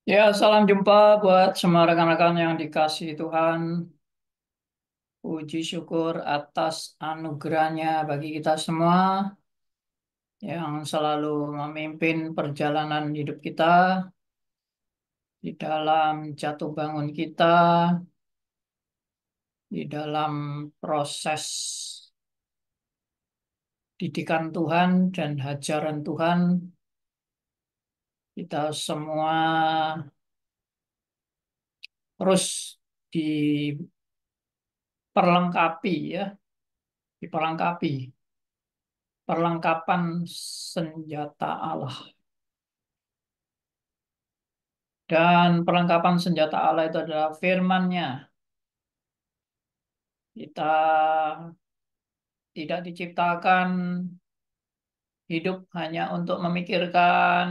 Ya, salam jumpa buat semua rekan-rekan yang dikasihi Tuhan. Puji syukur atas anugerahnya bagi kita semua yang selalu memimpin perjalanan hidup kita di dalam jatuh bangun kita, di dalam proses didikan Tuhan dan hajaran Tuhan. Kita semua terus diperlengkapi ya, diperlengkapi. Perlengkapan senjata Allah. Dan perlengkapan senjata Allah itu adalah firman-Nya. Kita tidak diciptakan hidup hanya untuk memikirkan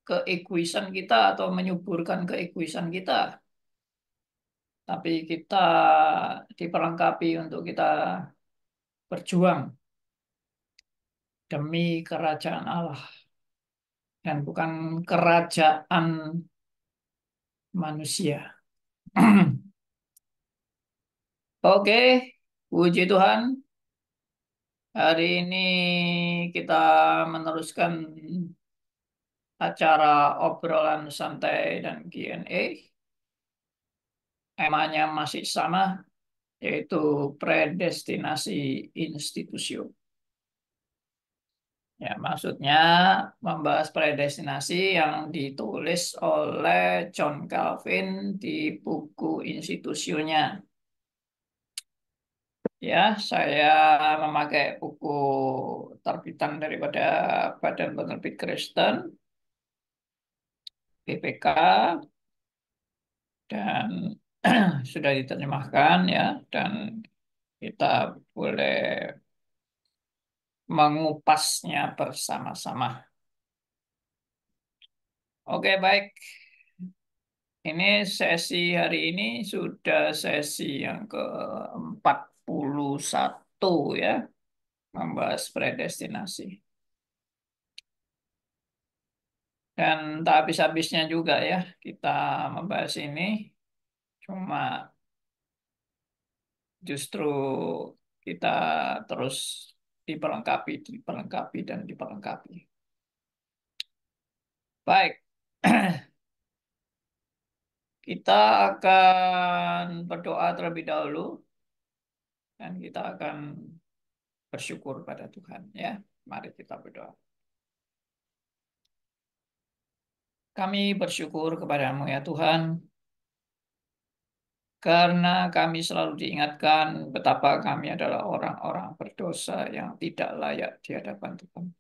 keegoisan kita atau menyuburkan keegoisan kita. Tapi kita diperlengkapi untuk kita berjuang demi kerajaan Allah. Dan bukan kerajaan manusia. Oke, puji Tuhan. Hari ini kita meneruskan acara obrolan santai dan Q&A. Temanya masih sama, yaitu predestinasi institusio. Ya, maksudnya membahas predestinasi yang ditulis oleh John Calvin di buku Institusionya. Ya, saya memakai buku terbitan daripada Badan Penerbit Kristen, BPK, dan sudah diterjemahkan ya, dan kita boleh mengupasnya bersama-sama. Oke, baik. Ini sesi hari ini sudah sesi yang ke-41 ya, membahas predestinasi. Dan tak habis-habisnya juga ya kita membahas ini. Cuma justru kita terus diperlengkapi, diperlengkapi, dan diperlengkapi. Baik, kita akan berdoa terlebih dahulu dan kita akan bersyukur pada Tuhan ya. Mari kita berdoa. Kami bersyukur kepadamu ya Tuhan, karena kami selalu diingatkan betapa kami adalah orang-orang berdosa yang tidak layak di hadapan Tuhan.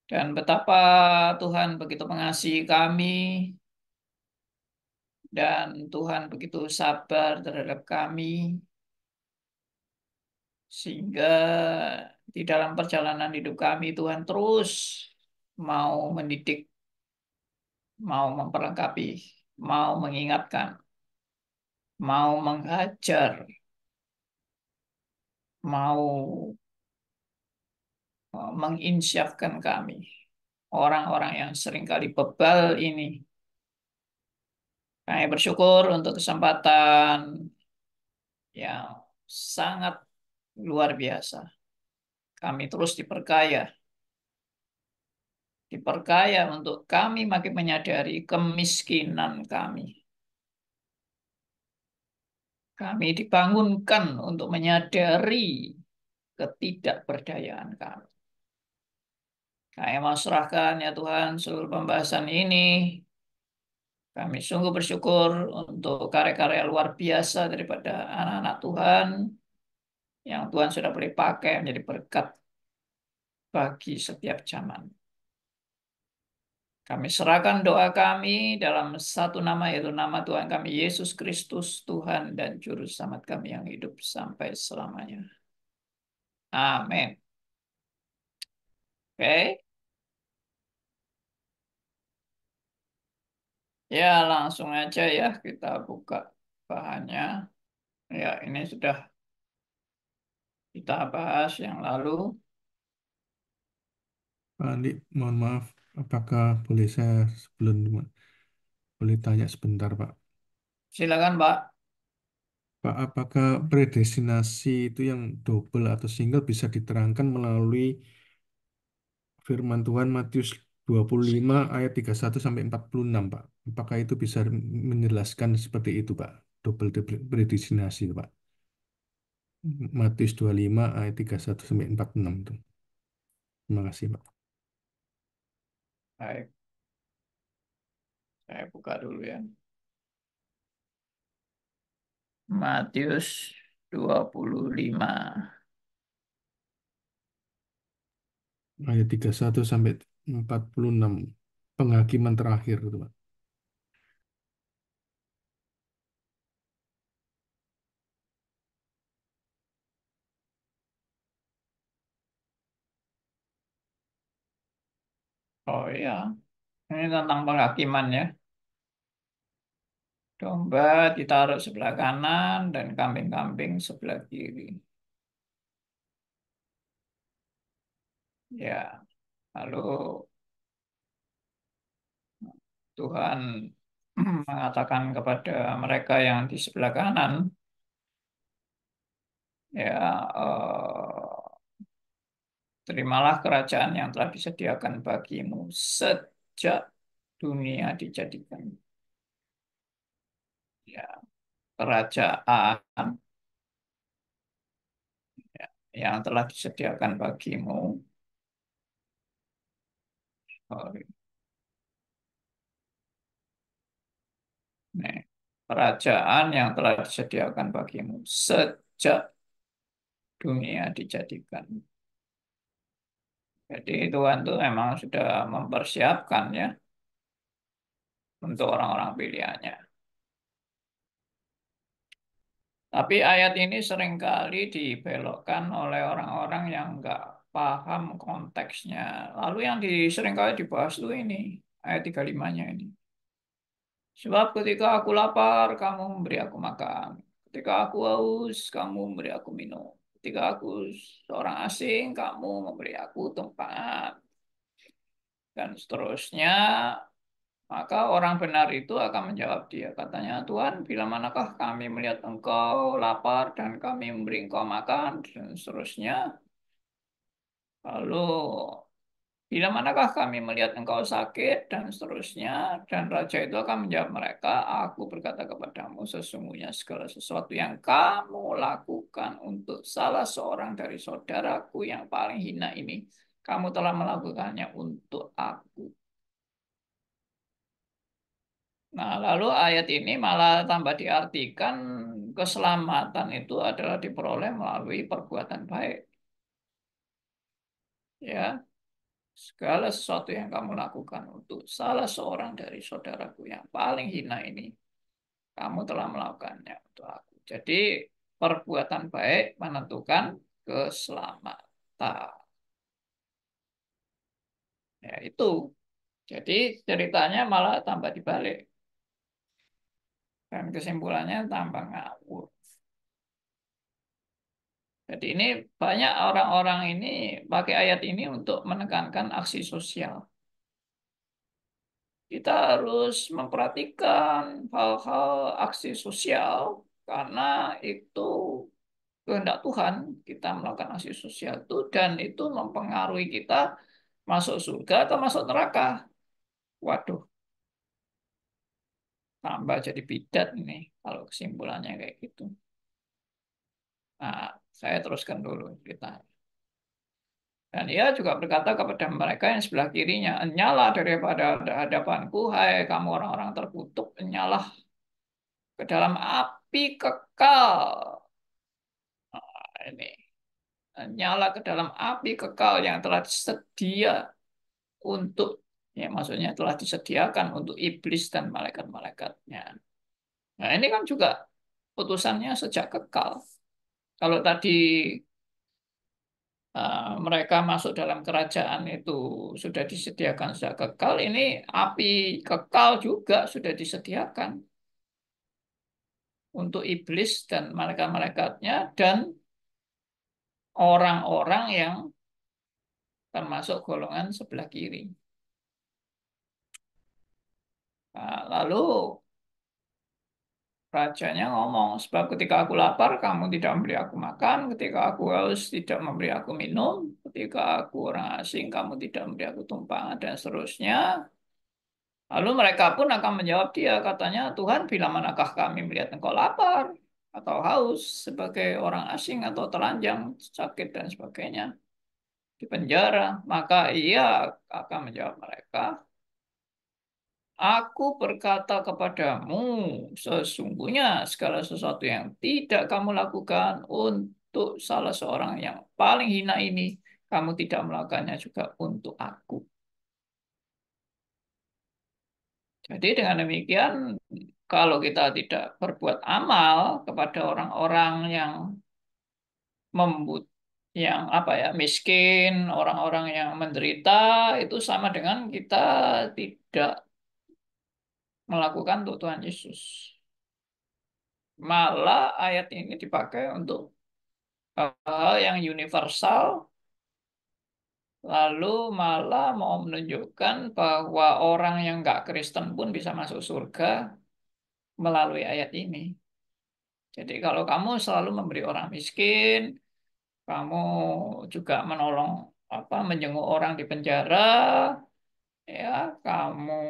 Dan betapa Tuhan begitu mengasihi kami, dan Tuhan begitu sabar terhadap kami, sehingga di dalam perjalanan hidup kami Tuhan terus mau mendidik, mau memperlengkapi, mau mengingatkan, mau menghajar, mau menginsyafkan kami. Orang-orang yang seringkali bebal ini. Kami bersyukur untuk kesempatan yang sangat luar biasa. Kami terus diperkaya. Diperkaya untuk kami makin menyadari kemiskinan kami. Kami dibangunkan untuk menyadari ketidakberdayaan kami. Kami mau serahkan ya Tuhan seluruh pembahasan ini. Kami sungguh bersyukur untuk karya-karya luar biasa daripada anak-anak Tuhan yang Tuhan sudah boleh pakai menjadi berkat bagi setiap zaman. Kami serahkan doa kami dalam satu nama, yaitu nama Tuhan kami Yesus Kristus, Tuhan dan Juru Selamat kami yang hidup sampai selamanya. Amin. Oke, ya langsung aja ya kita buka bahannya. Ya, ini sudah kita bahas yang lalu. Pak Andi, mohon maaf. Apakah boleh saya sebelum boleh tanya sebentar, Pak? Silakan, Pak. Pak, apakah predestinasi itu yang double atau single bisa diterangkan melalui firman Tuhan Matius 25 ayat 31 sampai 46, Pak? Apakah itu bisa menjelaskan seperti itu, Pak? Double predestinasi, Pak. Matius 25 ayat 31 sampai 46 tuh. Terima kasih, Pak. Baik, saya buka dulu ya. Matius 25. Ayat 31 sampai 46. Penghakiman terakhir itu, Pak. Oh iya, ini tentang penghakiman ya. Domba ditaruh sebelah kanan dan kambing-kambing sebelah kiri. Ya, lalu Tuhan mengatakan kepada mereka yang di sebelah kanan, ya, terimalah kerajaan yang telah disediakan bagimu sejak dunia dijadikan. Ya, kerajaan ya, yang telah disediakan bagimu. Oh, nih, kerajaan yang telah disediakan bagimu sejak dunia dijadikan. Jadi Tuhan itu memang sudah mempersiapkan ya untuk orang-orang pilihannya. Tapi ayat ini seringkali dibelokkan oleh orang-orang yang nggak paham konteksnya. Lalu yang seringkali dibahas itu ini, ayat 35-nya ini. Sebab ketika aku lapar, kamu memberi aku makan. Ketika aku haus, kamu memberi aku minum. Ketika aku seorang asing, kamu memberi aku tempat. Dan seterusnya, maka orang benar itu akan menjawab dia. Katanya, Tuhan, bila manakah kami melihat engkau lapar dan kami memberi engkau makan, dan seterusnya. Lalu, bila manakah kami melihat engkau sakit, dan seterusnya. Dan raja itu akan menjawab mereka, aku berkata kepadamu, sesungguhnya segala sesuatu yang kamu lakukan untuk salah seorang dari saudaraku yang paling hina ini, kamu telah melakukannya untuk aku. Nah, lalu ayat ini malah tambah diartikan keselamatan itu adalah diperoleh melalui perbuatan baik. Ya, segala sesuatu yang kamu lakukan untuk salah seorang dari saudaraku yang paling hina ini, kamu telah melakukannya untuk aku. Jadi, perbuatan baik menentukan keselamatan. Ya, itu. Jadi, ceritanya malah tambah dibalik. Dan kesimpulannya tambah ngawur. Jadi ini banyak orang-orang ini pakai ayat ini untuk menekankan aksi sosial. Kita harus memperhatikan hal-hal aksi sosial karena itu kehendak Tuhan kita melakukan aksi sosial itu dan itu mempengaruhi kita masuk surga atau masuk neraka. Waduh, tambah jadi bidat ini kalau kesimpulannya kayak gitu. Nah, saya teruskan dulu kita. Dan ia juga berkata kepada mereka yang sebelah kirinya, nyala daripada hadapanku, hai kamu orang-orang terkutuk, nyala ke dalam api kekal. Ini nyala ke dalam api kekal yang telah disedia untuk, ya maksudnya telah disediakan untuk iblis dan malaikat-malaikatnya. Nah ini kan juga putusannya sejak kekal. Kalau tadi mereka masuk dalam kerajaan itu sudah disediakan sejak kekal, ini api kekal juga sudah disediakan untuk iblis dan malaikat-malaikatnya dan orang-orang yang termasuk golongan sebelah kiri. lalu rajanya ngomong, sebab ketika aku lapar, kamu tidak memberi aku makan, ketika aku haus, tidak memberi aku minum, ketika aku orang asing, kamu tidak memberi aku tumpangan, dan seterusnya. Lalu mereka pun akan menjawab dia, katanya, Tuhan, bila manakah kami melihat engkau lapar atau haus sebagai orang asing atau telanjang, sakit dan sebagainya di penjara, maka ia akan menjawab mereka, Aku berkata kepadamu, sesungguhnya segala sesuatu yang tidak kamu lakukan untuk salah seorang yang paling hina ini, kamu tidak melakukannya juga untuk aku. Jadi dengan demikian, kalau kita tidak berbuat amal kepada orang-orang yang membut, yang apa ya, miskin, orang-orang yang menderita, itu sama dengan kita tidak melakukan untuk Tuhan Yesus. Malah ayat ini dipakai untuk hal yang universal, lalu malah mau menunjukkan bahwa orang yang nggak Kristen pun bisa masuk surga melalui ayat ini. Jadi kalau kamu selalu memberi orang miskin, kamu juga menolong apa menjenguk orang di penjara, ya, kamu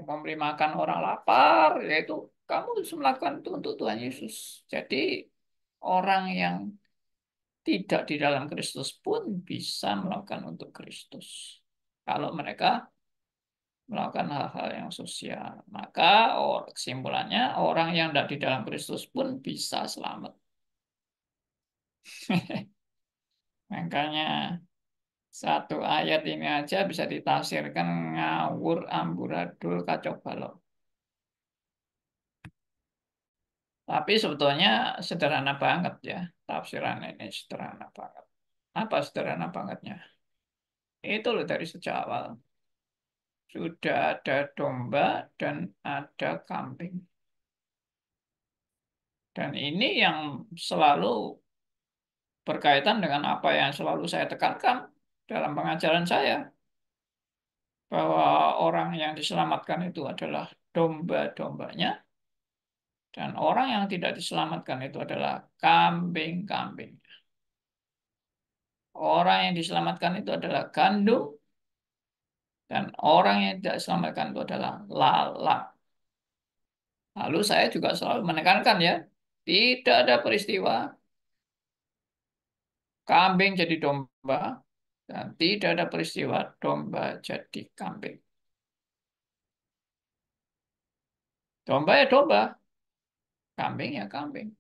memberi makan orang lapar, yaitu kamu harus melakukan itu untuk Tuhan Yesus. Jadi orang yang tidak di dalam Kristus pun bisa melakukan untuk Kristus. Kalau mereka melakukan hal-hal yang sosial, maka kesimpulannya orang yang tidak di dalam Kristus pun bisa selamat. Makanya satu ayat ini aja bisa ditafsirkan ngawur amburadul kacau balau. Tapi sebetulnya sederhana banget ya, tafsiran ini sederhana banget. Apa sederhana bangetnya? Itu loh dari sejak awal. Sudah ada domba dan ada kambing. Dan ini yang selalu berkaitan dengan apa yang selalu saya tekankan dalam pengajaran saya. Bahwa orang yang diselamatkan itu adalah domba-dombanya. Dan orang yang tidak diselamatkan itu adalah kambing-kambing. Orang yang diselamatkan itu adalah gandum. Dan orang yang tidak diselamatkan itu adalah lalat. Lalu saya juga selalu menekankan ya, tidak ada peristiwa kambing jadi domba dan tidak ada peristiwa domba jadi kambing. Domba ya domba, kambing ya kambing.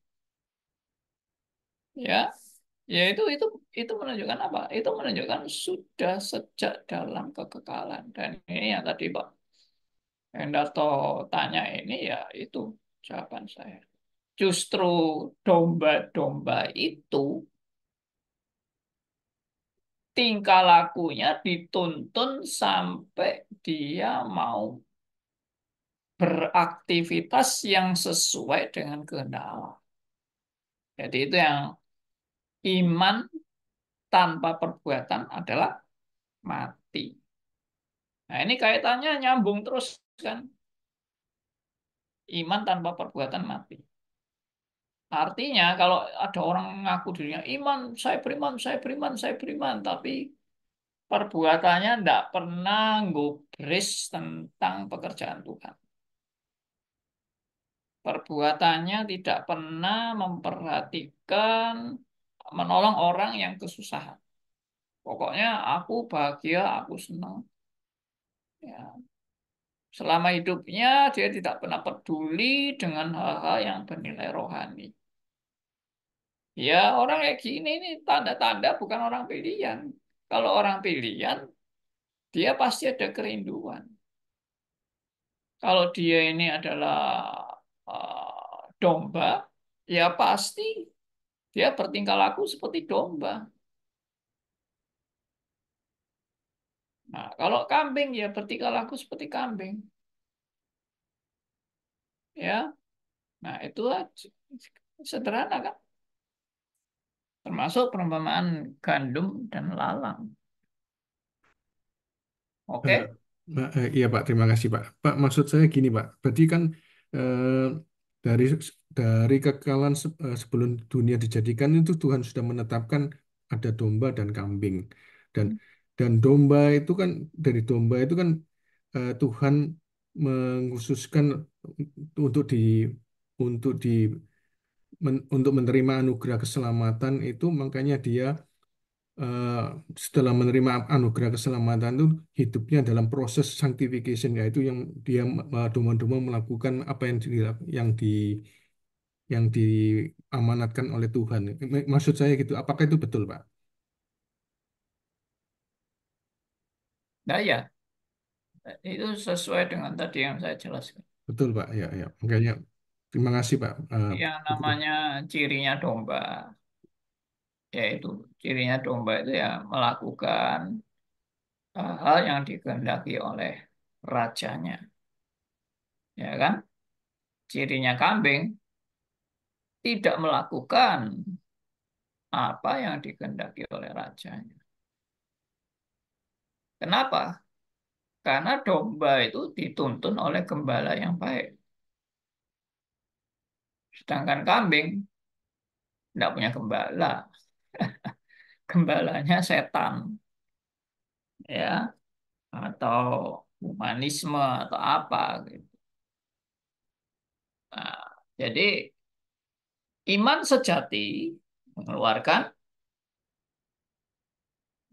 Ya, ya itu menunjukkan apa? Itu menunjukkan sudah sejak dalam kekekalan. Dan ini yang tadi Pak Hendarto tanya ini ya itu jawaban saya. Justru domba-domba itu tingkah lakunya dituntun sampai dia mau beraktivitas yang sesuai dengan kehendak Allah. Jadi itu yang iman tanpa perbuatan adalah mati. Nah, ini kaitannya nyambung terus kan. Iman tanpa perbuatan mati. Artinya kalau ada orang ngaku dirinya iman, saya beriman, saya beriman, saya beriman, tapi perbuatannya tidak pernah gubris tentang pekerjaan Tuhan. Perbuatannya tidak pernah memperhatikan, menolong orang yang kesusahan. Pokoknya aku bahagia, aku senang. Ya. Selama hidupnya dia tidak pernah peduli dengan hal-hal yang bernilai rohani. Ya orang kayak gini ini tanda-tanda bukan orang pilihan. Kalau orang pilihan, dia pasti ada kerinduan. Kalau dia ini adalah domba, ya pasti dia bertingkah laku seperti domba. Nah, kalau kambing ya bertingkah laku seperti kambing. Ya, nah itu aja. Sederhana kan? Termasuk perumpamaan gandum dan lalang. Eh, Oke? Iya Pak, terima kasih Pak. Pak, maksud saya gini Pak, berarti kan eh, dari kekalan sebelum dunia dijadikan itu Tuhan sudah menetapkan ada domba dan kambing, dan domba itu kan, dari domba itu kan Tuhan mengkhususkan untuk di untuk di untuk menerima anugerah keselamatan itu, makanya dia eh, setelah menerima anugerah keselamatan itu hidupnya dalam proses sanctification, yaitu yang dia domba-domba melakukan apa yang diamanatkan oleh Tuhan. Maksud saya gitu. Apakah itu betul, Pak? Nah ya, itu sesuai dengan tadi yang saya jelaskan. Betul, Pak. Ya, ya. Makanya terima kasih, Pak. Yang Begitu. namanya cirinya domba, yaitu cirinya domba itu ya melakukan hal yang dikehendaki oleh rajanya, ya kan? Cirinya kambing tidak melakukan apa yang dikehendaki oleh rajanya. Kenapa? Karena domba itu dituntun oleh gembala yang baik. Sedangkan kambing tidak punya gembala. Gembalanya setan, ya, atau humanisme atau apa gitu. Nah, jadi iman sejati mengeluarkan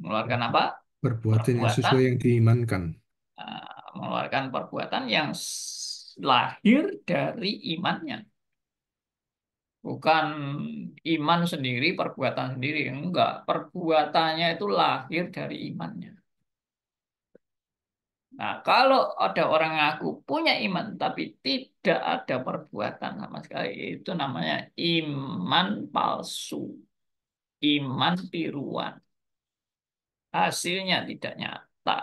mengeluarkan apa? Perbuatan yang Perbuatan, sesuai yang diimankan. mengeluarkan perbuatan yang lahir dari imannya. Bukan iman sendiri, perbuatan sendiri. Enggak, perbuatannya itu lahir dari imannya. Nah, kalau ada orang ngaku punya iman tapi tidak ada perbuatan sama sekali, itu namanya iman palsu, iman tiruan. Hasilnya tidak nyata.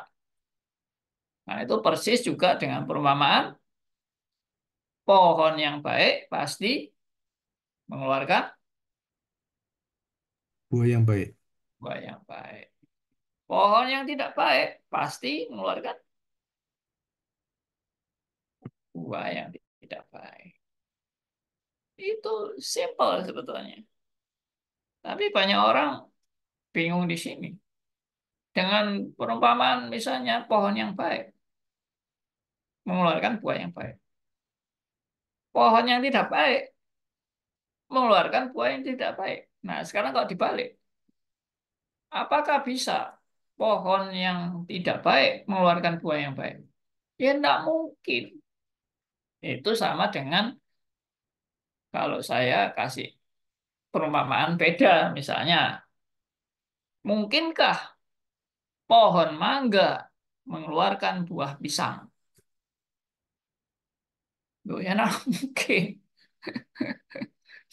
Nah, itu persis juga dengan perumpamaan pohon yang baik pasti mengeluarkan Buah yang baik. buah yang baik. Pohon yang tidak baik pasti mengeluarkan buah yang tidak baik. Itu simple sebetulnya. Tapi banyak orang bingung di sini. Dengan perumpamaan misalnya pohon yang baik mengeluarkan buah yang baik. Pohon yang tidak baik mengeluarkan buah yang tidak baik. Nah, sekarang kalau dibalik, apakah bisa pohon yang tidak baik mengeluarkan buah yang baik? Ya, tidak mungkin. Itu sama dengan kalau saya kasih perumpamaan beda, misalnya, mungkinkah pohon mangga mengeluarkan buah pisang? Loh, ya, nah, mungkin.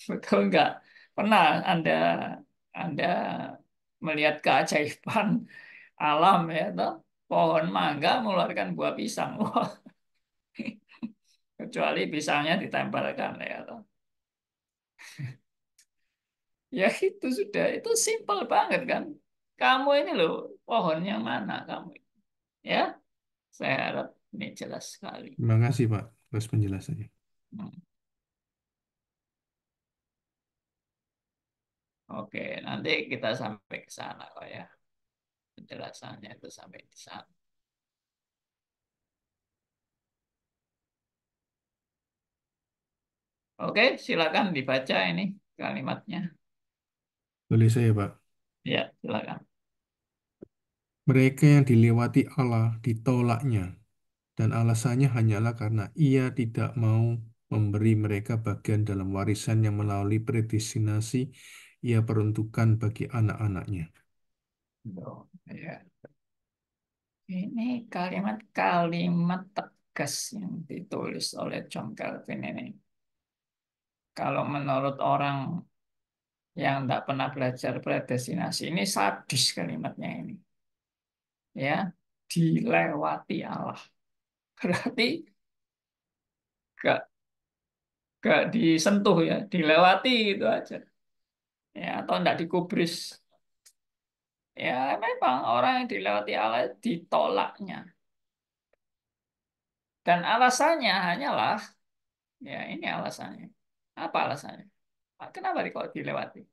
Betul nggak? Pernah Anda melihat keajaiban alam ya toh? Pohon mangga mengeluarkan buah pisang. Wah, kecuali pisangnya ditempelkan ya toh. Ya itu sudah, itu simpel banget kan. Kamu ini loh, pohon yang mana kamu? Ya, saya harap ini jelas sekali. Terima kasih, Pak, atas penjelasannya. Hmm. Oke, nanti kita sampai ke sana kok ya. Penjelasannya itu sampai di sana. Oke, silakan dibaca ini kalimatnya. Boleh saya, Pak? Ya, silakan. Mereka yang dilewati Allah ditolaknya, dan alasannya hanyalah karena ia tidak mau memberi mereka bagian dalam warisan yang melalui predestinasi ia peruntukkan bagi anak-anaknya. Loh, ya. Ini kalimat-kalimat tegas yang ditulis oleh John Calvin ini. Kalau menurut orang yang tidak pernah belajar predestinasi, ini sadis kalimatnya ini. Ya, dilewati Allah. Berarti gak, gak disentuh ya, dilewati gitu aja. Ya, atau tidak dikubris. Ya, memang orang yang dilewati Allah ditolaknya. Dan alasannya hanyalah, ya ini alasannya. Apa alasannya? Kenapa kok dilewati?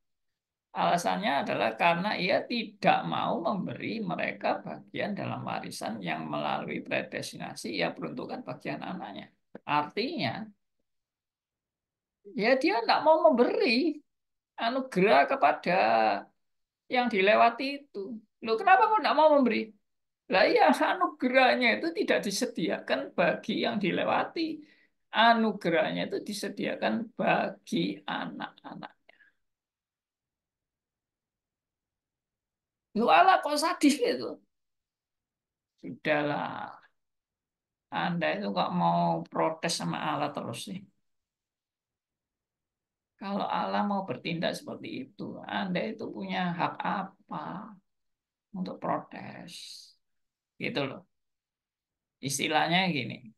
Alasannya adalah karena ia tidak mau memberi mereka bagian dalam warisan yang melalui predestinasi ia peruntukkan bagian anaknya. Artinya, ya dia tidak mau memberi anugerah kepada yang dilewati itu. Loh, kenapa kok tidak mau memberi? Lah ya, anugerahnya itu tidak disediakan bagi yang dilewati. Anugerahnya itu disediakan bagi anak-anak. Lu Allah kok sadis gitu? Sudahlah, Anda itu kok mau protes sama Allah terus sih. Kalau Allah mau bertindak seperti itu, Anda itu punya hak apa untuk protes? Gitu loh. Istilahnya gini,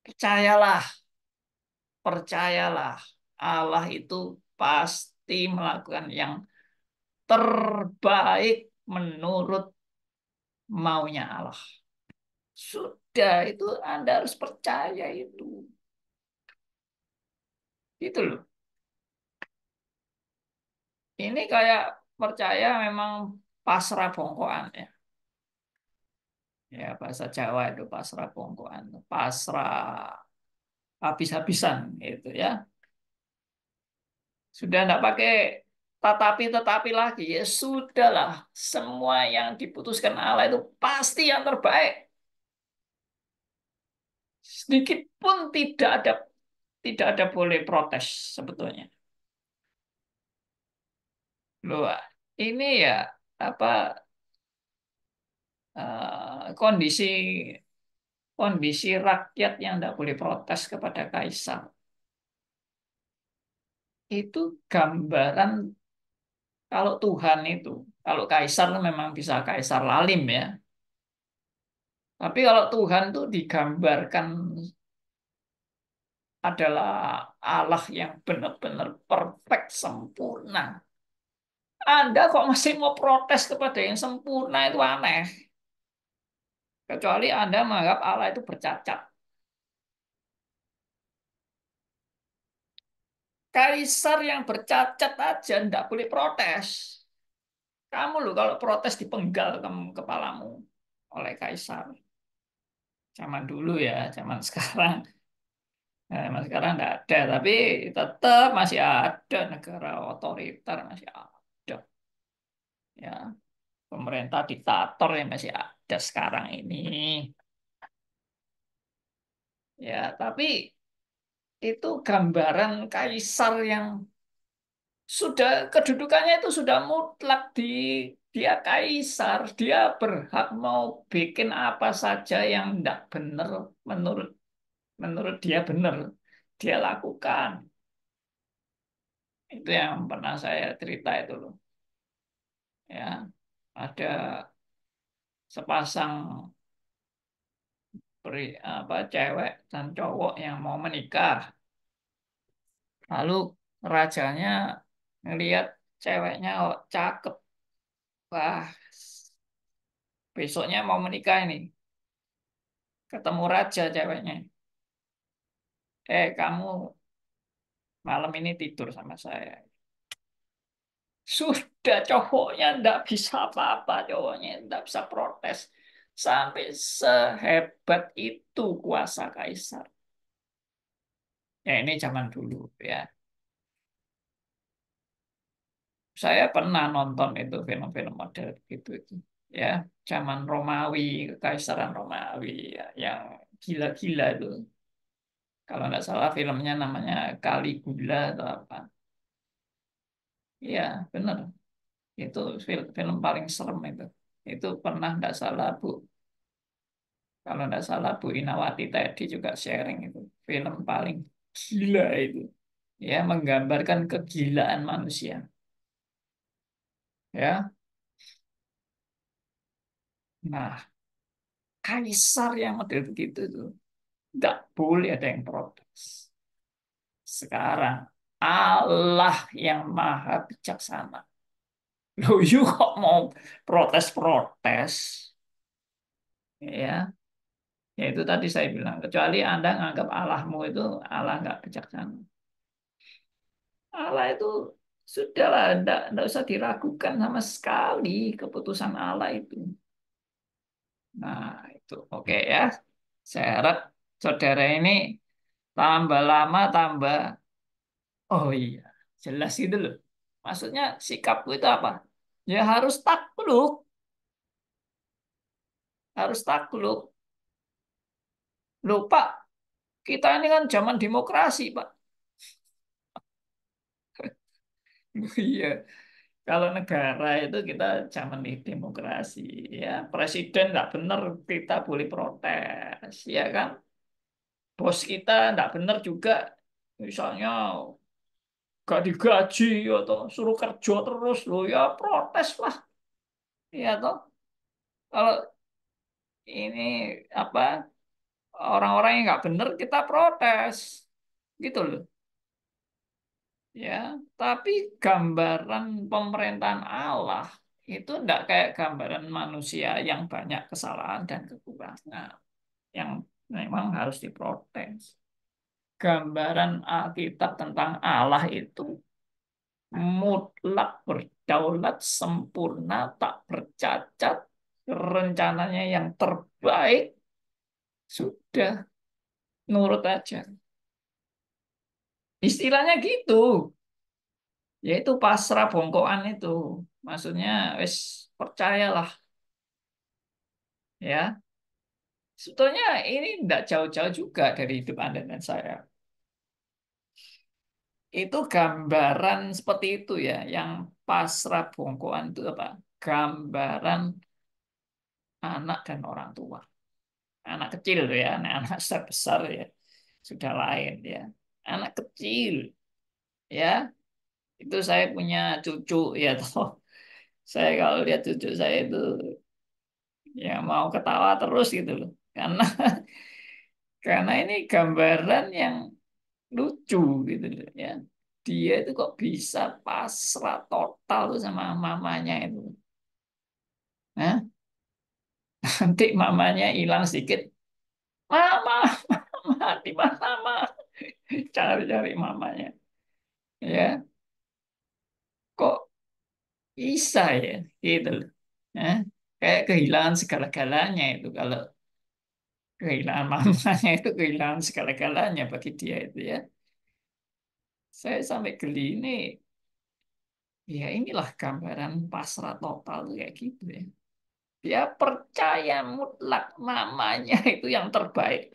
percayalah, percayalah, Allah itu pasti melakukan yang terbaik menurut maunya Allah. Sudah, itu Anda harus percaya itu. Gitu loh. Ini kayak percaya memang pasrah bongkoan ya. Ya, bahasa Jawa itu pasrah bongkoan, pasrah habis-habisan gitu ya. Sudah enggak pakai tetapi lagi ya sudahlah. Semua yang diputuskan Allah itu pasti yang terbaik. Sedikit pun tidak ada boleh protes sebetulnya. Loh, ini ya apa kondisi kondisi rakyat yang tidak boleh protes kepada kaisar. Itu gambaran kalau Tuhan itu, kalau kaisar memang bisa kaisar lalim ya. Tapi kalau Tuhan itu digambarkan adalah Allah yang benar-benar perfect, sempurna. Anda kok masih mau protes kepada yang sempurna itu aneh. Kecuali Anda menganggap Allah itu bercacat. Kaisar yang bercacat aja ndak boleh protes. Kamu loh kalau protes dipenggal kamu kepalamu oleh kaisar. Zaman dulu ya, zaman sekarang. Zaman sekarang nggak ada, tapi tetap masih ada negara otoriter masih ada. Ya, pemerintah diktator yang masih ada sekarang ini. Ya, tapi itu gambaran kaisar yang sudah kedudukannya itu sudah mutlak dia kaisar, dia berhak mau bikin apa saja yang tidak benar menurut menurut dia benar, dia lakukan. Itu yang pernah saya cerita itu loh. Ya, ada sepasang cewek dan cowok yang mau menikah. Lalu rajanya ngelihat ceweknya oh, cakep. Wah, besoknya mau menikah ini. Ketemu raja ceweknya. Kamu malam ini tidur sama saya. Sudah cowoknya ndak bisa apa-apa, cowoknya ndak bisa protes. Sampai sehebat itu kuasa kaisar. Ya ini zaman dulu ya. Saya pernah nonton itu film-film model gitu itu. Ya, zaman Romawi, Kekaisaran Romawi ya, yang gila-gila itu. Kalau nggak salah filmnya namanya Caligula atau apa. Iya, benar. Itu film paling serem itu. Itu pernah nggak salah Bu. Kalau nggak salah Bu Inawati tadi juga sharing itu. Film paling gila itu. Ya, menggambarkan kegilaan manusia. Ya, nah kaisar yang model begitu itu tidak boleh ada yang protes. Sekarang Allah yang maha bijaksana. Loh, you kok mau protes-protes? Ya, Ya itu tadi saya bilang, kecuali Anda nganggap Allahmu itu Allah nggak bijaksana. Allah itu sudahlah, enggak usah diragukan sama sekali keputusan Allah itu. Nah, itu oke ya. Saya harap saudara ini tambah lama tambah, oh iya, jelas gitu loh. Maksudnya sikapku itu apa? Ya harus takluk, harus takluk. Loh Pak, kita ini kan zaman demokrasi Pak. Iya, kalau negara itu kita zaman di demokrasi, ya presiden nggak benar kita boleh protes, ya kan? Bos kita nggak benar juga, misalnya gak digaji atau suruh kerja terus, loh ya protes lah, ya toh. Kalau ini apa orang-orang yang nggak benar kita protes, gitu loh. Ya, tapi gambaran pemerintahan Allah itu enggak kayak gambaran manusia yang banyak kesalahan dan kekurangan yang memang harus diprotes. Gambaran Alkitab tentang Allah itu mutlak, berdaulat, sempurna, tak bercacat, rencananya yang terbaik, sudah nurut aja. Istilahnya gitu, yaitu pasrah bongkoan itu. Maksudnya wis percayalah ya. Sebetulnya ini tidak jauh-jauh juga dari hidup Anda dan saya. Itu gambaran seperti itu ya, yang pasrah bongkoan itu apa? Gambaran anak dan orang tua. Anak kecil tuh ya, anak-anak besar besar ya, sudah lain ya. Anak kecil ya, itu saya punya cucu ya toh. Saya kalau lihat cucu saya itu ya mau ketawa terus gitu loh. Karena ini gambaran yang lucu gitu loh ya. Dia itu kok bisa pasrah total tuh sama mamanya itu. Nah, nanti mamanya hilang sedikit. Mama, mama, di mana mama? Cari-cari mamanya. Ya, kok bisa ya? Gitu loh. Nah, kayak kehilangan segala-galanya itu. Kalau kehilangan mamanya itu kehilangan segala-galanya bagi dia itu ya. Saya sampai geli ini. Ya inilah gambaran pasrah total tuh kayak gitu ya. Dia percaya mutlak mamanya itu yang terbaik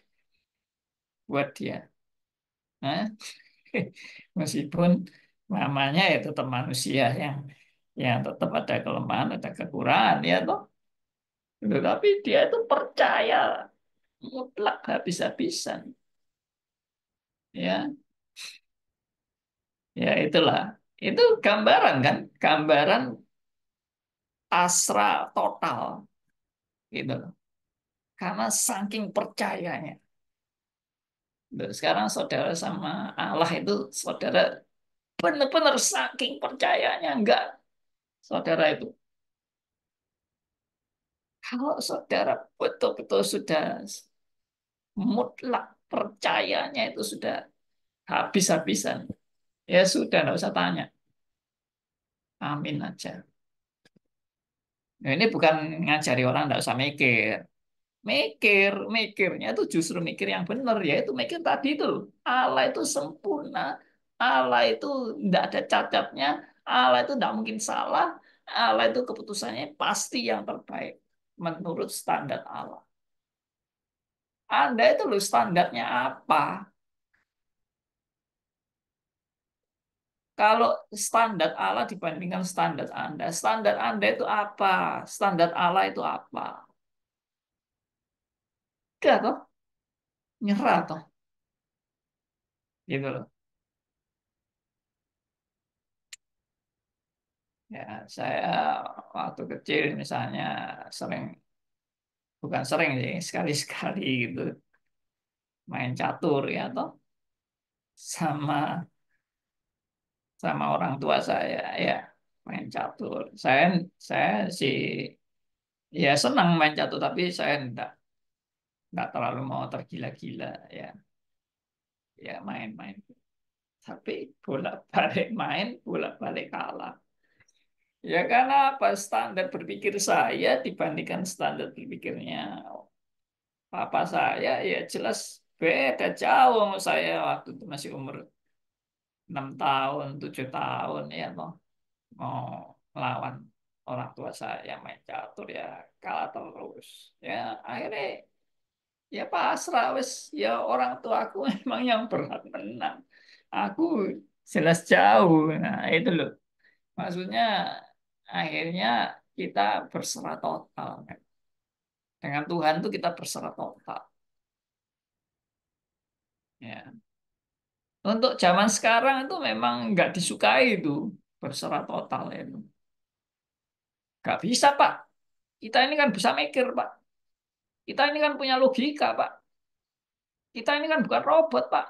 buat dia. Nah, meskipun mamanya ya tetap manusia yang tetap ada kelemahan, ada kekurangan ya toh. Tetapi dia itu percaya mutlak habis-habisan. Ya, ya itulah. Itu gambaran kan, gambaran pasrah total gitu loh. Karena saking percayanya. Loh, sekarang saudara sama Allah itu saudara benar-benar saking percayanya enggak saudara itu. Kalau saudara betul-betul sudah mutlak percayanya itu sudah habis-habisan, ya sudah enggak usah tanya. Amin aja. Nah, ini bukan ngajari orang enggak usah mikir. Mikirnya itu justru mikir yang benar, yaitu mikir tadi itu. Allah itu sempurna, Allah itu tidak ada cacatnya, Allah itu tidak mungkin salah, Allah itu keputusannya pasti yang terbaik menurut standar Allah. Anda itu loh standarnya apa? Kalau standar Allah dibandingkan standar Anda itu apa? Standar Allah itu apa? Udah toh, nyerah toh, gitu loh. Ya, saya waktu kecil misalnya sering, bukan sering sih, sekali-sekali gitu main catur ya toh sama sama orang tua saya ya main catur. Saya sih ya senang main catur tapi saya enggak. nggak terlalu mau tergila-gila ya, ya main-main. Tapi bolak-balik main, bolak-balik kalah. Ya karena apa? Standar berpikir saya dibandingkan standar berpikirnya papa saya ya jelas beda jauh sama saya waktu itu masih umur 6 tahun, 7 tahun ya toh. Mau melawan orang tua saya main catur ya kalah terus. Ya akhirnya ya pasrah wes ya orang tua aku memang yang berhak menang. Aku jelas jauh. Nah, itu loh. Maksudnya akhirnya kita berserah total kan. Dengan Tuhan tuh kita berserah total. Ya. Untuk zaman sekarang itu memang nggak disukai itu berserah total itu. Nggak bisa Pak. Kita ini kan bisa mikir Pak. Kita ini kan punya logika Pak. Kita ini kan bukan robot Pak.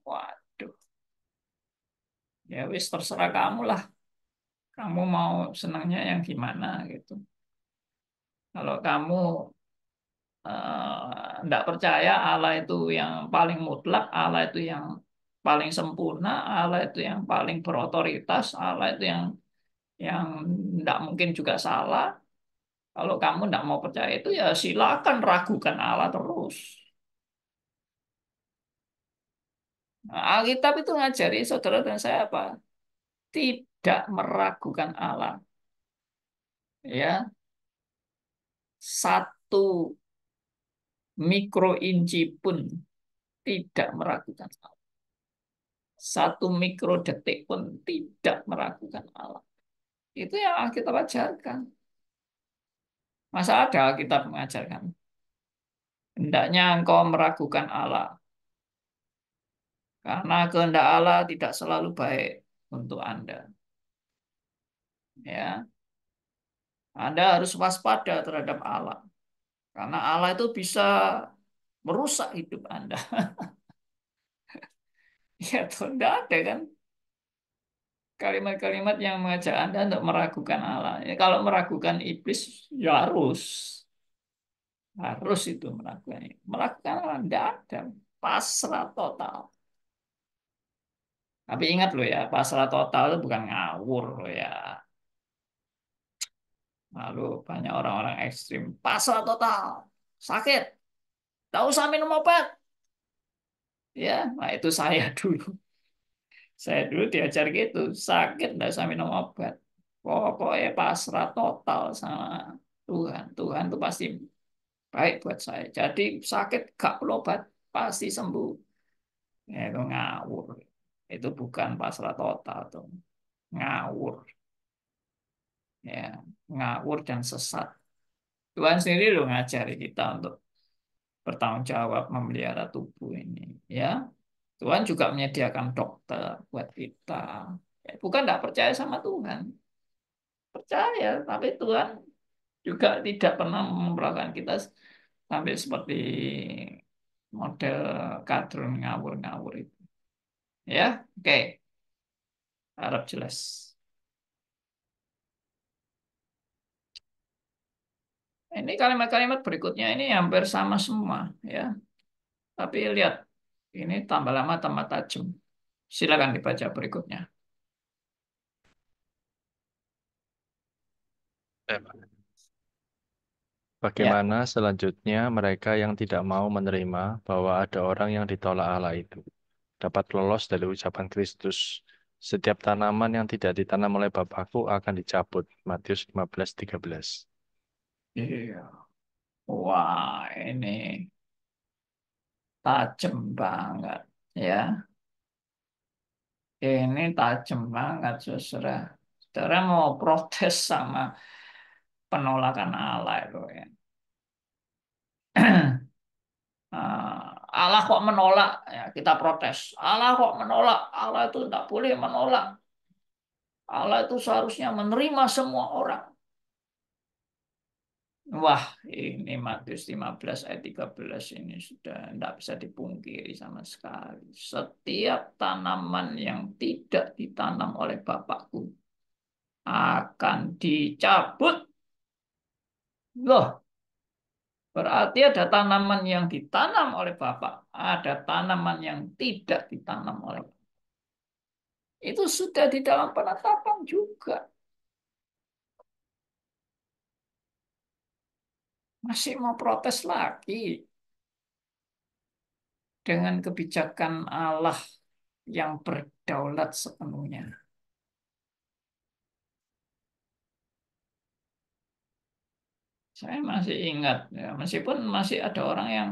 Waduh. Ya wis terserah kamu lah. Kamu mau senangnya yang gimana gitu. Kalau kamu tidak percaya Allah itu yang paling mutlak, Allah itu yang paling sempurna, Allah itu yang paling berotoritas, Allah itu yang tidak mungkin juga salah. Kalau kamu tidak mau percaya itu ya silakan ragukan Allah terus. Nah, Alkitab itu ngajari saudara dan saya apa? Tidak meragukan Allah. Ya, satu mikroinci pun tidak meragukan Allah. Satu mikrodetik pun tidak meragukan Allah. Itu yang kita ajarkan. Masa ada kita mengajarkan? Hendaknya engkau meragukan Allah. Karena kehendak Allah tidak selalu baik untuk Anda. Ya, Anda harus waspada terhadap Allah. Karena Allah itu bisa merusak hidup Anda. Ya, tidak ada kan kalimat-kalimat yang mengajak Anda untuk meragukan Allah. Ya, kalau meragukan iblis, ya harus itu meragukan. Meragukan Allah tidak ada. Pasrah total. Tapi ingat loh ya, pasrah total itu bukan ngawur loh ya. Lalu banyak orang-orang ekstrim. Pasrah total. Sakit. Tak usah minum obat. Ya, nah itu saya dulu. Saya dulu diajar gitu. Sakit, tidak usah minum obat. Pokoknya pasrah total sama Tuhan. Tuhan itu pasti baik buat saya. Jadi sakit, gak perlu obat. Pasti sembuh. Ya, itu ngawur. Itu bukan pasrah total tuh. Ngawur. Ya, ngawur dan sesat. Tuhan sendiri loh ngajari kita untuk bertanggung jawab memelihara tubuh ini. Ya, Tuhan juga menyediakan dokter buat kita. Ya, bukan tidak percaya sama Tuhan, percaya, tapi Tuhan juga tidak pernah memperlakukan kita sampai seperti model kadrun ngawur-ngawur itu. Ya, oke, harap jelas. Ini kalimat-kalimat berikutnya ini hampir sama semua, ya. Tapi lihat, ini tambah lama tambah tajam. Silakan dibaca berikutnya. Eh, Pak. Ya. Bagaimana selanjutnya mereka yang tidak mau menerima bahwa ada orang yang ditolak Allah itu dapat lolos dari ucapan Kristus. Setiap tanaman yang tidak ditanam oleh Bapakku akan dicabut. Matius 15:13. Iya. Wah, ini tajam banget ya. Ini tajam banget, saudara. Saudara mau protes sama penolakan Allah itu ya. Allah kok menolak? Ya, kita protes. Allah kok menolak? Allah itu tidak boleh menolak. Allah itu seharusnya menerima semua orang. Wah, ini Matius 15 ayat 13 ini sudah tidak bisa dipungkiri sama sekali. Setiap tanaman yang tidak ditanam oleh Bapakku akan dicabut. Loh, Berarti ada tanaman yang ditanam oleh Bapak, ada tanaman yang tidak ditanam oleh Bapak. Itu sudah di dalam penetapan juga. Masih mau protes lagi dengan kebijakan Allah yang berdaulat sepenuhnya. Saya masih ingat, ya, meskipun masih ada orang yang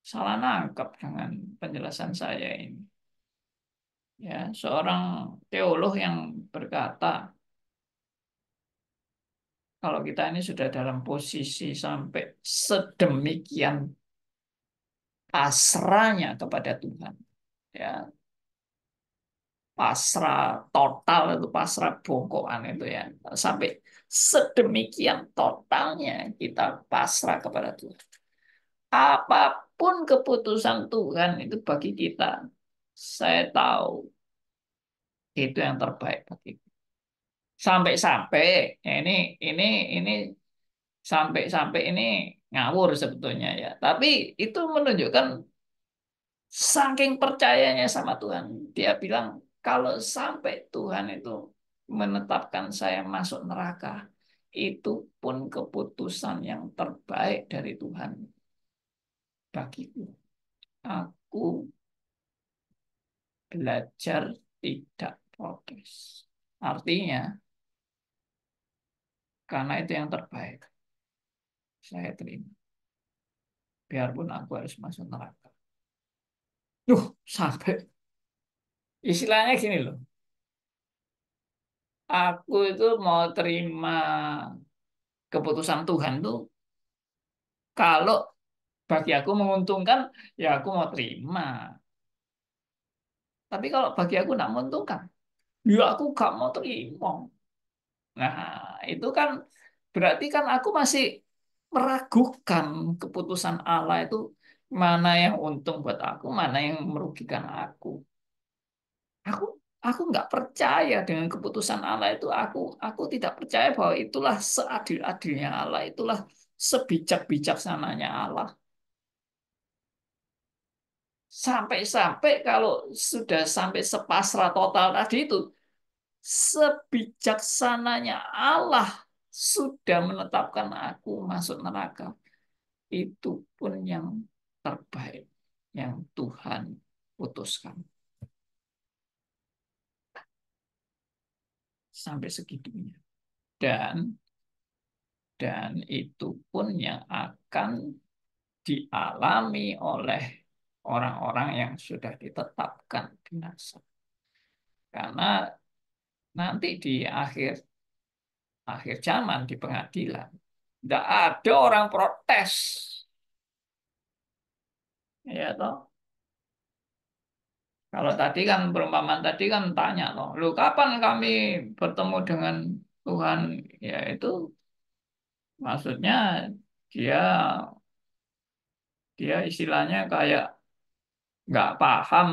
salah nangkap dengan penjelasan saya ini. Ya, seorang teolog yang berkata, kalau kita ini sudah dalam posisi sampai sedemikian pasrahnya kepada Tuhan, ya, pasrah total itu pasrah bongkoan itu ya, sampai sedemikian totalnya kita pasrah kepada Tuhan. Apapun keputusan Tuhan itu bagi kita, saya tahu itu yang terbaik bagi kita. Sampai-sampai ya ini sampai-sampai ini ngawur sebetulnya ya. Tapi itu menunjukkan saking percayanya sama Tuhan. Dia bilang kalau sampai Tuhan itu menetapkan saya masuk neraka, itu pun keputusan yang terbaik dari Tuhan bagiku. Aku belajar tidak protes. Artinya, karena itu yang terbaik, saya terima. Biarpun aku harus masuk neraka. Sampai istilahnya gini loh. Aku itu mau terima keputusan Tuhan tuh kalau bagi aku menguntungkan, ya aku mau terima. Tapi kalau bagi aku tidak menguntungkan, ya aku gak mau terima. Nah, itu kan berarti kan aku masih meragukan keputusan Allah itu mana yang untung buat aku, mana yang merugikan aku. Aku aku nggak percaya dengan keputusan Allah itu. Aku tidak percaya bahwa itulah seadil-adilnya Allah, itulah sebijak-bijaksananya Allah. Sampai-sampai kalau sudah sampai sepasrah total tadi itu, sebijaksananya Allah sudah menetapkan aku masuk neraka. Itu pun yang terbaik yang Tuhan putuskan. Sampai segitunya. Dan itu pun yang akan dialami oleh orang-orang yang sudah ditetapkan binasa. Karena nanti di akhir akhir zaman di pengadilan tidak ada orang protes, ya toh. Kalau tadi kan perumpamaan tadi kan tanya loh, lu kapan kami bertemu dengan Tuhan? Ya itu maksudnya dia dia istilahnya kayak nggak paham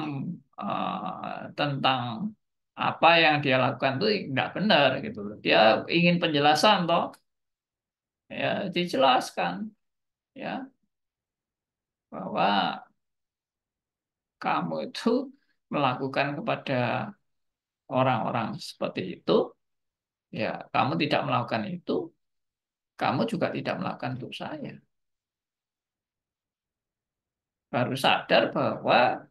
tentang apa yang dia lakukan itu nggak benar gitu loh. Dia ingin penjelasan toh, ya dijelaskan ya bahwa kamu itu melakukan kepada orang-orang seperti itu, ya kamu tidak melakukan itu, kamu juga tidak melakukan untuk saya. Baru sadar bahwa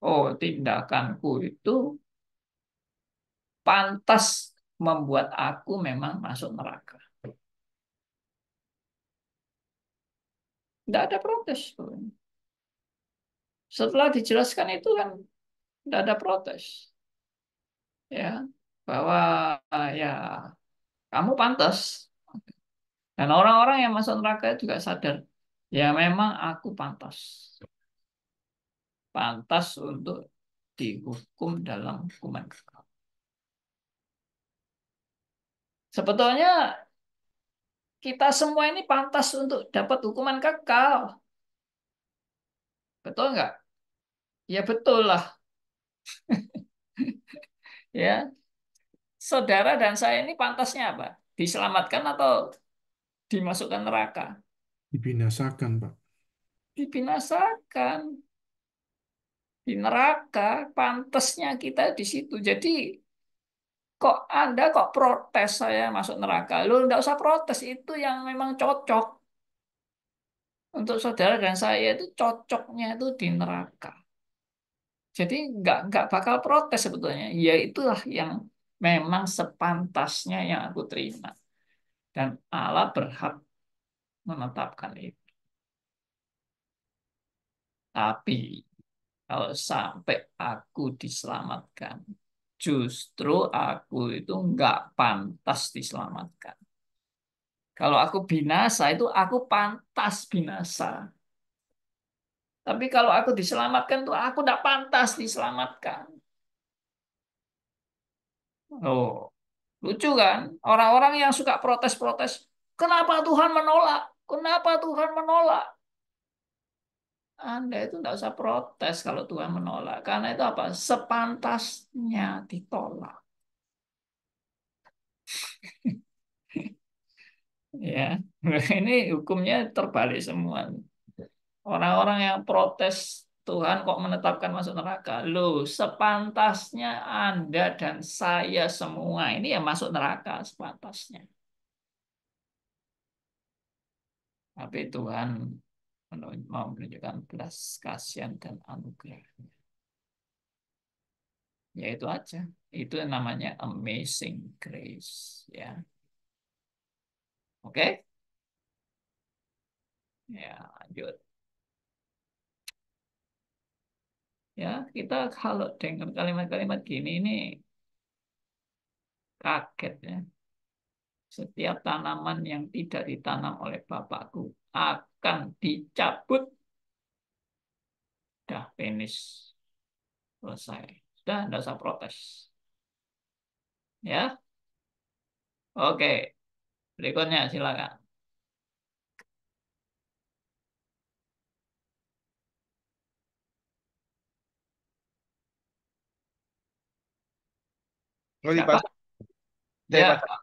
oh tindakanku itu pantas membuat aku memang masuk neraka. Tidak ada protes. Setelah dijelaskan itu kan tidak ada protes, ya bahwa ya kamu pantas. Dan orang-orang yang masuk neraka juga sadar, ya memang aku pantas, pantas untuk dihukum dalam hukuman kekal. Sebetulnya kita semua ini pantas untuk dapat hukuman kekal, betul nggak? Ya betul lah, ya. Saudara dan saya ini pantasnya apa? Diselamatkan atau dimasukkan neraka? Dibinasakan, Pak. Dibinasakan di neraka, pantasnya kita di situ. Jadi kok Anda kok protes saya masuk neraka? Lu nggak usah protes, itu yang memang cocok. Untuk saudara dan saya itu cocoknya itu di neraka. Jadi nggak bakal protes sebetulnya. Ya itulah yang memang sepantasnya yang aku terima. Dan Allah berhak menetapkan itu. Tapi kalau sampai aku diselamatkan, justru aku itu nggak pantas diselamatkan. Kalau aku binasa itu aku pantas binasa. Tapi kalau aku diselamatkan tuh aku nggak pantas diselamatkan. Oh, lucu kan? Orang-orang yang suka protes-protes, kenapa Tuhan menolak? Kenapa Tuhan menolak? Anda itu nggak usah protes kalau Tuhan menolak. Karena itu apa? Sepantasnya ditolak. Ya, ini hukumnya terbalik semua. Orang-orang yang protes Tuhan kok menetapkan masuk neraka. Loh, sepantasnya Anda dan saya semua ini ya masuk neraka sepantasnya. Tapi Tuhan mau menunjukkan belas kasihan dan anugerah. Ya itu aja. Itu namanya amazing grace. Ya, oke? Ya, lanjut. Ya, kita kalau dengar kalimat-kalimat gini ini kaget ya. Setiap tanaman yang tidak ditanam oleh Bapakku akan dicabut. Dah finish. Selesai. Sudah, tidak usah protes. Ya, oke. Berikutnya silakan. Sorry, Siapa? Pak. Saya Ya, Pak.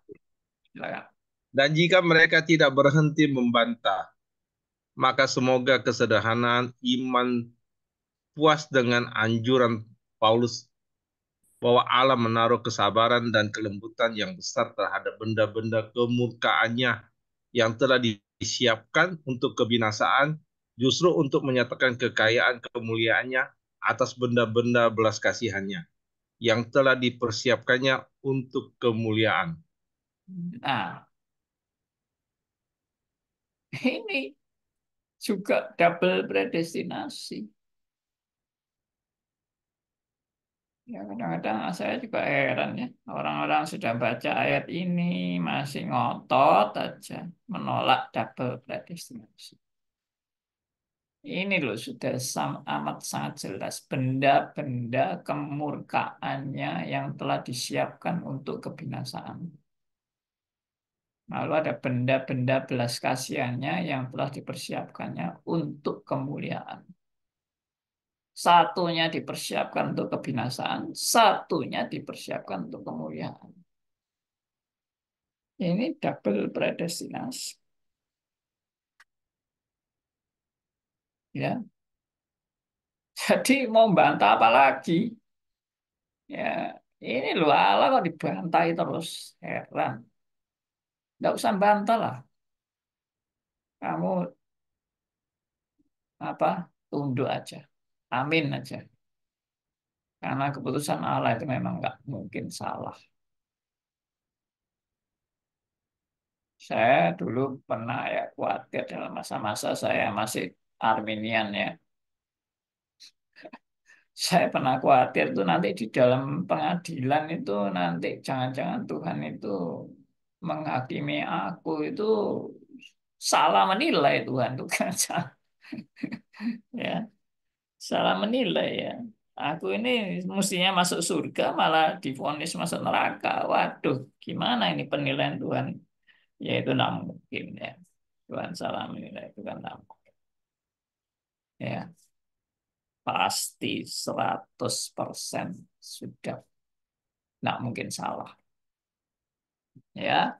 silakan. Dan jika mereka tidak berhenti membantah, maka semoga kesederhanaan iman puas dengan anjuran Paulus bahwa Allah menaruh kesabaran dan kelembutan yang besar terhadap benda-benda kemurkaannya yang telah disiapkan untuk kebinasaan, justru untuk menyatakan kekayaan kemuliaannya atas benda-benda belas kasihannya yang telah dipersiapkannya untuk kemuliaan. Nah, ini juga double predestinasi. Ya, kadang-kadang saya juga heran ya. Orang-orang sudah baca ayat ini masih ngotot aja menolak double predestinasi. Ini loh sudah amat sangat jelas benda-benda kemurkaannya yang telah disiapkan untuk kebinasaan. Lalu ada benda-benda belas kasihannya yang telah dipersiapkannya untuk kemuliaan. Satunya dipersiapkan untuk kebinasaan, satunya dipersiapkan untuk kemuliaan. Ini double predestinasi. Ya. Jadi mau bantah apa lagi? Ya, ini loh Allah kok dibantai terus. Heran. Nggak usah bantah lah. Kamu apa? Tunduk aja. Amin aja. Karena keputusan Allah itu memang nggak mungkin salah. Saya dulu pernah ya khawatir dalam masa-masa saya masih Arminian ya. Saya pernah khawatir tuh nanti di dalam pengadilan itu nanti jangan-jangan Tuhan itu menghakimi aku itu salah menilai Tuhan tuh kan ya salah menilai ya. Aku ini mestinya masuk surga malah divonis masuk neraka. Waduh, gimana ini penilaian Tuhan? Ya itu tidak mungkin ya. Tuhan salah menilai itu kan tidak mungkin. Ya, pasti 100% sudah tidak mungkin salah. Ya,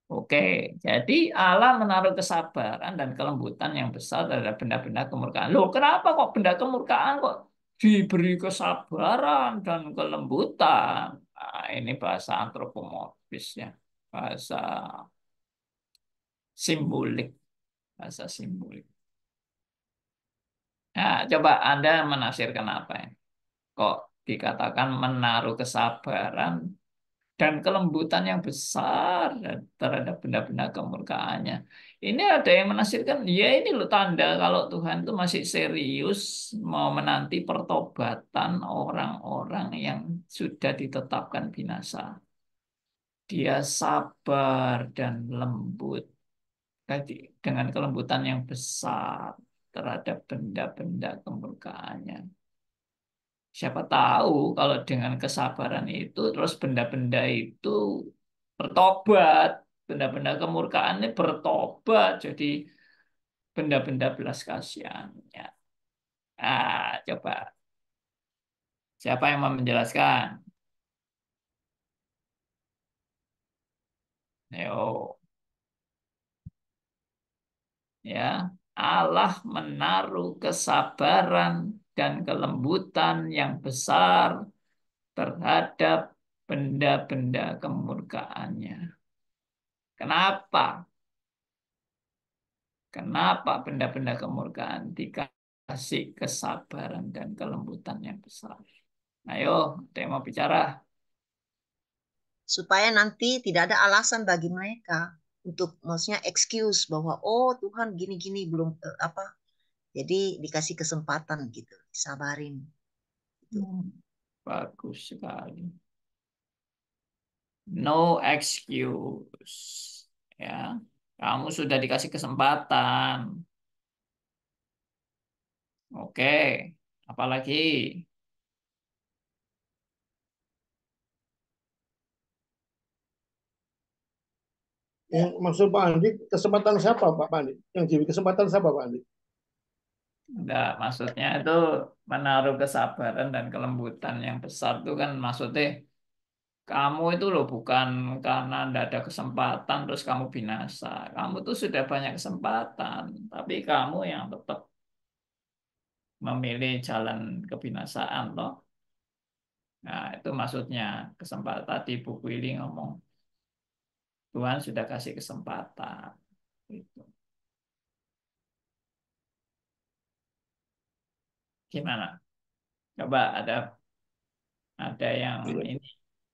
Oke, jadi Allah menaruh kesabaran dan kelembutan yang besar terhadap benda-benda kemurkaan. Loh, kenapa kok benda kemurkaan kok diberi kesabaran dan kelembutan? Nah, ini bahasa antropomorfis ya, bahasa simbolik, bahasa simbolik. Nah, coba Anda menafsirkan apa ya? Kok dikatakan menaruh kesabaran dan kelembutan yang besar terhadap benda-benda kemurkaannya. Ini ada yang menafsirkan, ya ini loh tanda kalau Tuhan itu masih serius mau menanti pertobatan orang-orang yang sudah ditetapkan binasa. Dia sabar dan lembut, jadi dengan kelembutan yang besar terhadap benda-benda kemurkaannya. Siapa tahu kalau dengan kesabaran itu terus benda-benda itu bertobat, benda-benda kemurkaan ini bertobat jadi benda-benda belas kasihannya. Coba siapa yang mau menjelaskan? Ayo, ya. Allah menaruh kesabaran dan kelembutan yang besar terhadap benda-benda kemurkaannya. Kenapa? Kenapa benda-benda kemurkaan dikasih kesabaran dan kelembutan yang besar? Ayo, ada yang mau bicara? Supaya nanti tidak ada alasan bagi mereka untuk maksudnya excuse bahwa oh Tuhan gini-gini belum apa. Jadi dikasih kesempatan gitu, sabarin. Gitu. Bagus sekali. No excuse. Ya, kamu sudah dikasih kesempatan. Oke, apalagi? Yang maksud Pak Andi, kesempatan siapa Pak Andi? Yang diberi kesempatan siapa Pak Andi? Enggak, maksudnya itu menaruh kesabaran dan kelembutan yang besar itu kan maksudnya kamu itu loh bukan karena tidak ada kesempatan terus kamu binasa. Kamu tuh sudah banyak kesempatan, tapi kamu yang tetap memilih jalan kebinasaan loh. Nah, itu maksudnya kesempatan tadi buku ini ngomong Tuhan sudah kasih kesempatan. Gitu. Gimana? Coba ada yang ini.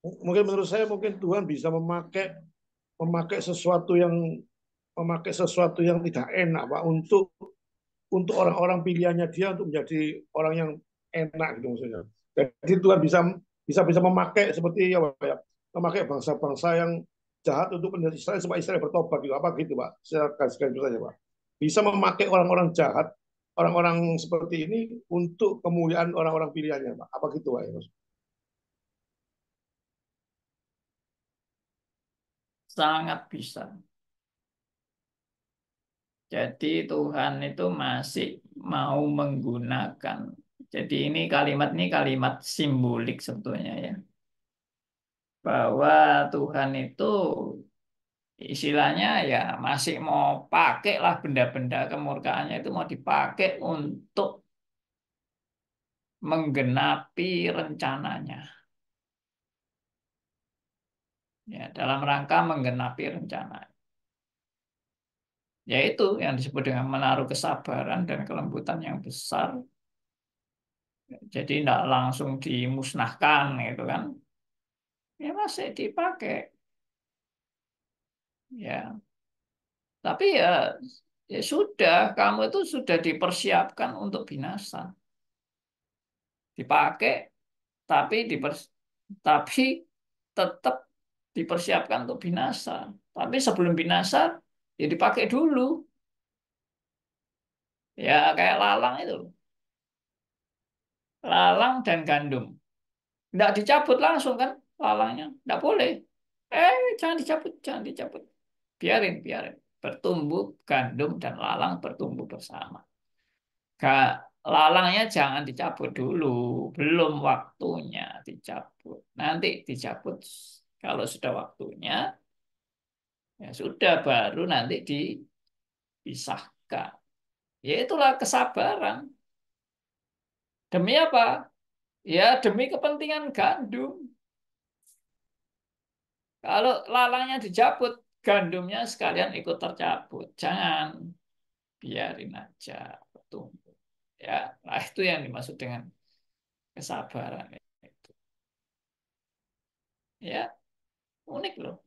Mungkin menurut saya mungkin Tuhan bisa memakai sesuatu yang tidak enak Pak untuk orang-orang pilihannya dia untuk menjadi orang yang enak gitu maksudnya. Jadi Tuhan bisa bisa bisa memakai seperti ya Pak, ya, memakai bangsa-bangsa yang jahat untuk menjadi Israel supaya Israel bertobat gitu apa gitu Pak. Saya kasih itu saja Pak. Bisa memakai orang-orang jahat, orang-orang seperti ini untuk kemuliaan orang-orang pilihannya Pak. Apa gitu Pak? Ya, Sangat bisa. Jadi Tuhan itu masih mau menggunakan. Jadi ini kalimat simbolik sebetulnya ya. Bahwa Tuhan itu istilahnya ya masih mau pakai lah benda-benda kemurkaannya itu mau dipakai untuk menggenapi rencananya. Ya, dalam rangka menggenapi rencana. Yaitu yang disebut dengan menaruh kesabaran dan kelembutan yang besar. Jadi tidak langsung dimusnahkan gitu kan. Ya masih dipakai. Ya, tapi ya sudah, kamu itu sudah dipersiapkan untuk binasa. Dipakai, tapi tapi tetap dipersiapkan untuk binasa. Tapi sebelum binasa, ya dipakai dulu. Ya kayak lalang itu. Lalang dan gandum. Tidak dicabut langsung kan lalangnya. Tidak boleh. Jangan dicabut, jangan dicabut. Biarin. Bertumbuh gandum dan lalang bertumbuh bersama. Gak, lalangnya jangan dicabut dulu. Belum waktunya dicabut. Nanti dicabut kalau sudah waktunya. Ya sudah, baru nanti dipisahkan. Ya itulah kesabaran. Demi apa? Ya demi kepentingan gandum. Kalau lalangnya dicabut, gandumnya sekalian ikut tercabut. Jangan, biarin aja tumbuh. Ya, nah itu yang dimaksud dengan kesabaran itu. Ya, unik loh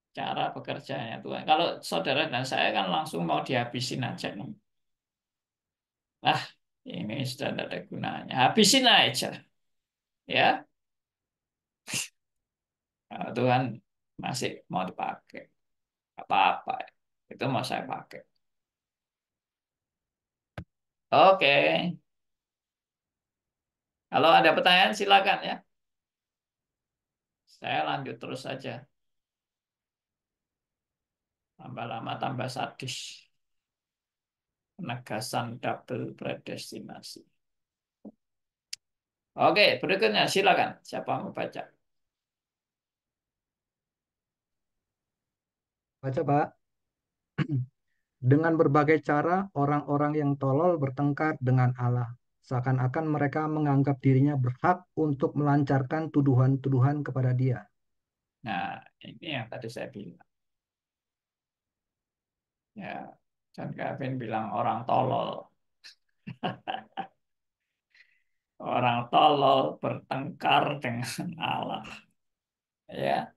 cara bekerjanya Tuhan. Kalau saudara dan saya kan langsung mau dihabisin aja nih. Ah, ini sudah tidak ada gunanya. Habisin aja. Ya, kalau Tuhan masih mau dipakai. Apa-apa. Itu mau saya pakai. Oke. Kalau ada pertanyaan silakan ya. Saya lanjut terus saja. Tambah lama tambah sadis. Penegasan double predestinasi. Oke, berikutnya silakan. Siapa mau baca? Baca, Pak. Dengan berbagai cara, orang-orang yang tolol bertengkar dengan Allah. Seakan-akan mereka menganggap dirinya berhak untuk melancarkan tuduhan-tuduhan kepada Dia. Nah, ini yang tadi saya bilang. Ya, John Calvin bilang orang tolol. Orang tolol bertengkar dengan Allah. Ya,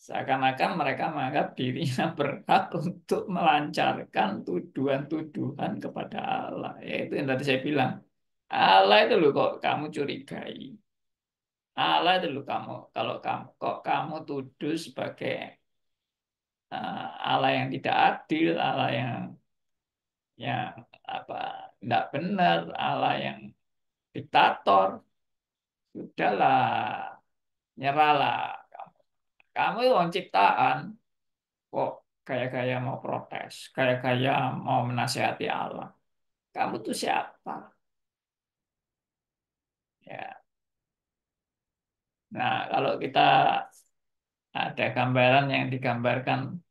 seakan-akan mereka menganggap dirinya berhak untuk melancarkan tuduhan-tuduhan kepada Allah. Yaitu yang tadi saya bilang. Allah itu loh kok kamu curigai. Allah itu loh kamu. Kalau kamu kok kamu tuduh sebagai Allah yang tidak adil, Allah yang apa tidak benar, Allah yang diktator. Sudahlah, nyerahlah. Kamu itu orang ciptaan, kok gaya-gaya mau protes, gaya-gaya mau menasihati Allah. Kamu tuh siapa? Ya. Nah, kalau kita ada gambaran yang digambarkan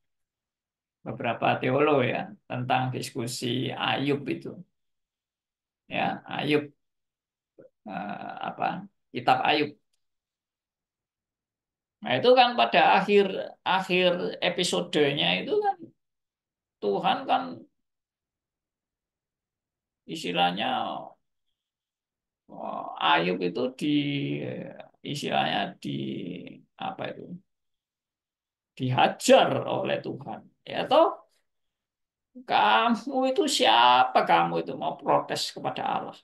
beberapa teolog ya tentang diskusi Ayub itu, ya Ayub apa kitab Ayub. Nah itu kan pada akhir akhir episodenya itu kan Tuhan kan istilahnya Ayub itu istilahnya di apa itu dihajar oleh Tuhan. Ya toh kamu itu siapa, kamu itu mau protes kepada Allah?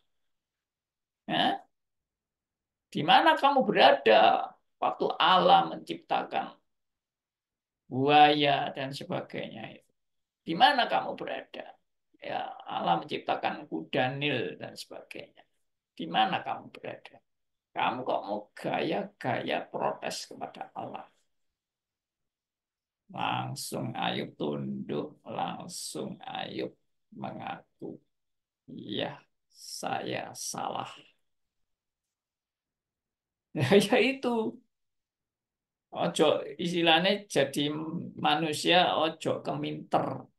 Ya? Di mana kamu berada waktu Allah menciptakan buaya dan sebagainya itu? Di mana kamu berada? Ya, Allah menciptakan kuda Nil dan sebagainya. Di mana kamu berada? Kamu kok mau gaya-gaya protes kepada Allah? Langsung Ayub tunduk, langsung Ayub mengaku, ya saya salah. Ya itu, ojo istilahnya jadi manusia, ojo keminter.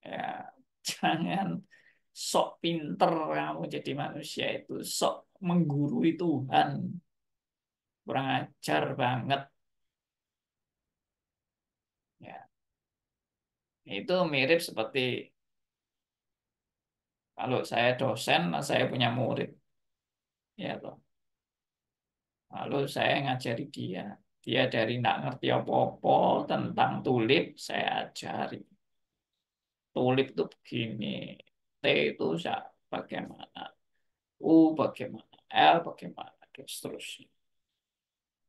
Ya, jangan sok pinter kamu jadi manusia itu, sok menggurui Tuhan. Kurang ajar banget. Ya, itu mirip seperti kalau saya dosen, saya punya murid. Ya toh. Lalu saya ngajari dia. Dia dari nggak ngerti apa-apa tentang tulip, saya ajari. Tulip itu begini, T itu bagaimana, U bagaimana, L bagaimana, dan seterusnya.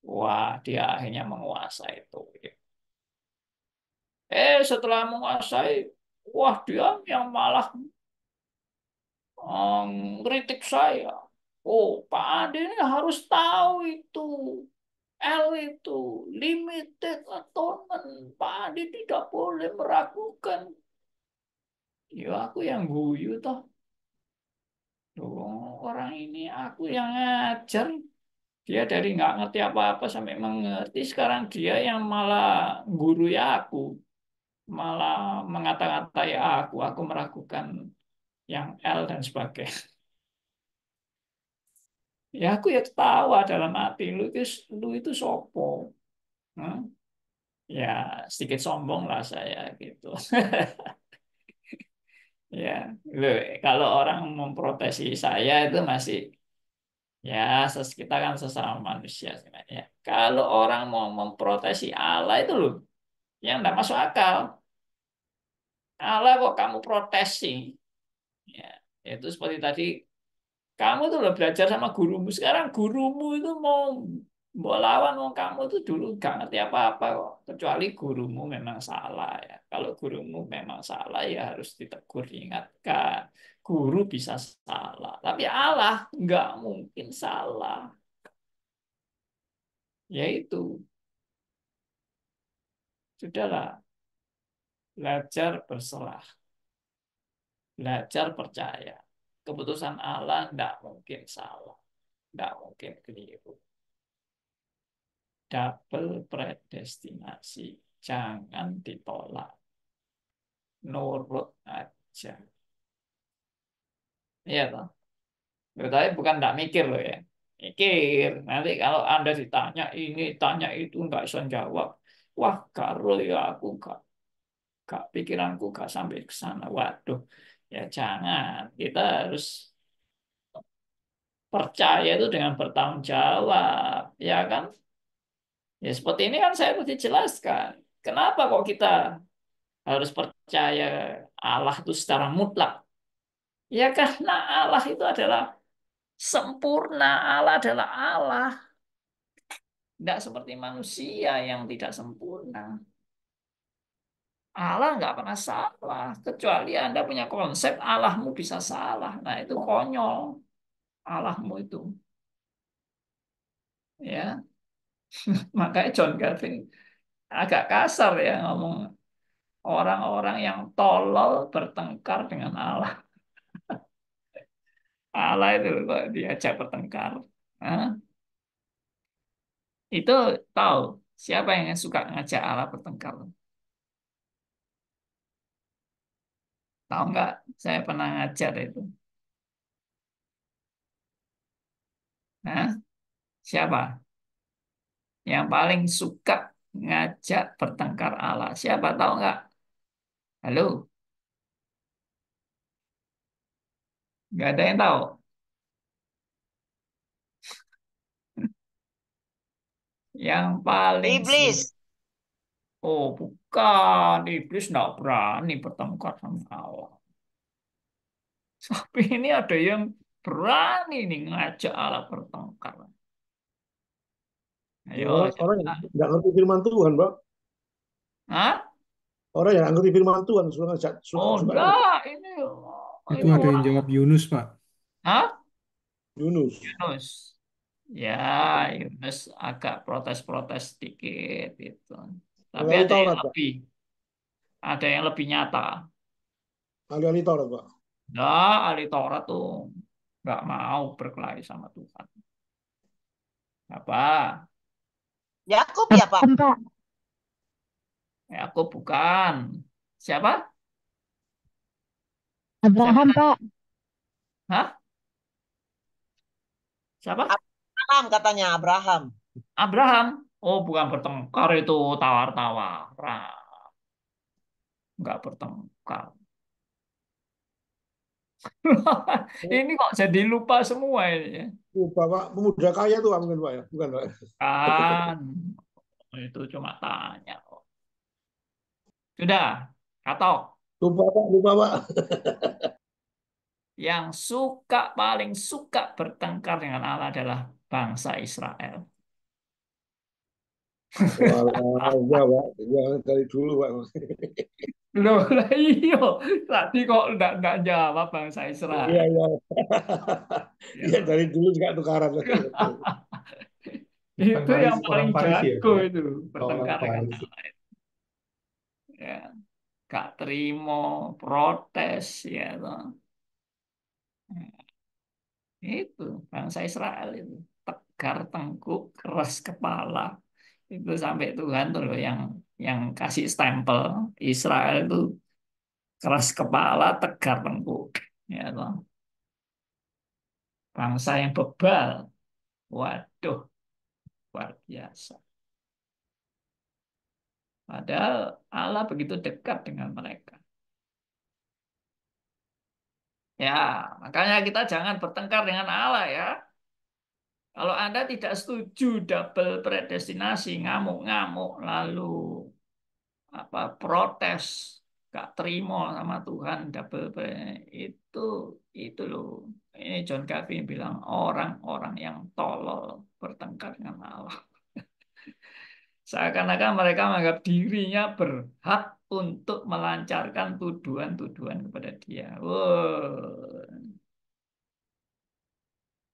Wah, dia akhirnya menguasai tulip. Setelah menguasai, wah dia yang malah kritik saya. Oh, Pak Ade ini harus tahu itu. L itu limited atonement. Pak Ade tidak boleh meragukan. Ya aku yang guyu toh. Loh, orang ini aku yang ngajar. Dia dari nggak ngerti apa-apa sampai mengerti. Sekarang dia yang malah guru ya aku, malah mengata-ngatai aku meragukan yang L dan sebagainya. Ya aku ya ketawa dalam hati, lu itu sopo. Hah? Ya sedikit sombong lah saya gitu. Ya, kalau orang memprotesi saya itu masih ya kita kan sesama manusia sebenarnya. Kalau orang mau memprotesi Allah itu loh yang enggak masuk akal. Allah kok kamu protesi? Ya, itu seperti tadi kamu tuh lo belajar sama gurumu. Sekarang gurumu itu mau lawan mau kamu tuh dulu gak ngerti apa-apa kok. Kecuali gurumu memang salah ya. Kalau gurumu memang salah ya harus ditegur, diingatkan. Guru bisa salah, tapi Allah nggak mungkin salah. Yaitu sudahlah, belajar berserah, belajar percaya. Keputusan Allah nggak mungkin salah, nggak mungkin keliru. Double predestinasi, jangan ditolak, nurut aja. Iya toh. Tapi bukan nggak mikir loh ya. Mikir. Nanti kalau Anda ditanya ini, tanya itu nggak bisa jawab. Wah, karo ya aku nggak pikiranku nggak sampai ke sana. Waduh, ya jangan. Kita harus percaya itu dengan bertanggung jawab, ya kan? Ya seperti ini kan saya tadi jelaskan. Kenapa kok kita harus percaya Allah itu secara mutlak? Ya karena Allah itu adalah sempurna, Allah adalah Allah. Tidak seperti manusia yang tidak sempurna. Allah nggak pernah salah. Kecuali Anda punya konsep Allahmu bisa salah. Nah itu konyol. Allahmu itu. Ya, makanya John Calvin agak kasar ya ngomong orang-orang yang tolol bertengkar dengan Allah. Allah itu kok diajak bertengkar. Hah? Itu tahu siapa yang suka ngajak Allah bertengkar? Tahu nggak? Saya pernah ngajar itu. Hah? Siapa yang paling suka ngajak bertengkar Allah? Siapa tahu nggak? Halo, nggak ada yang tahu. Yang paling Iblis. oh bukan, iblis nggak berani bertengkar sama Allah. Tapi ini ada yang berani nih ngajak Allah bertengkar. Ayo, Orang yang coba. nggak ngerti firman Tuhan, Pak. Hah? Orang yang nggak ngerti firman Tuhan Oh suka ngajak enggak, Itu ini ada yang orang. jawab Yunus, Pak. Hah? Yunus. Yunus. Ya, Yunus agak protes-protes sedikit itu. Tapi Ahli ada yang Taurat, Pak. lebih nyata. Ahli Taurat, Pak. Nah, ahli Taurat tuh nggak mau berkelahi sama Tuhan. Apa? Yakub ya, Pak? Pak. Ya, aku bukan. Siapa? Siapa? Abraham, Pak. Hah? Siapa? Abraham katanya, Abraham. Abraham. Oh, bukan bertengkar itu tawar-tawaran. Nggak bertengkar. Ini kok jadi lupa semua ini ya. Bapak pemuda kaya tuh Pak, mungkin Pak ya, bukan Pak? Kan, itu cuma tanya kok. Sudah, katok. Lupa Pak, lupa Pak. Yang paling suka bertengkar dengan Allah adalah bangsa Israel. Walah, ya Pak, ya dari dulu Pak. Loh, lah iya. Tadi kok enggak jawab bangsa Iya, Israel. iya. Ya. Iya, dari dulu juga tukaran. Itu Paris, yang orang paling Paris ya, jago Pak. itu Orang bertengkar dengan Paris. Allah. Ya, gak terima, protes ya toh. Itu bangsa Israel itu. tegar tengkuk, keras kepala. Itu sampai Tuhan tuh loh yang kasih stempel Israel itu keras kepala, tegar tengkuk. Ya toh. Bangsa yang bebal. Waduh, luar biasa. Padahal Allah begitu dekat dengan mereka. Ya, makanya kita jangan bertengkar dengan Allah ya. Kalau Anda tidak setuju double predestinasi, ngamuk-ngamuk, lalu protes, gak terima sama Tuhan itu itu loh. Ini John Calvin bilang orang-orang yang tolol bertengkar dengan Allah. Seakan-akan mereka menganggap dirinya berhak untuk melancarkan tuduhan-tuduhan kepada dia. Wow.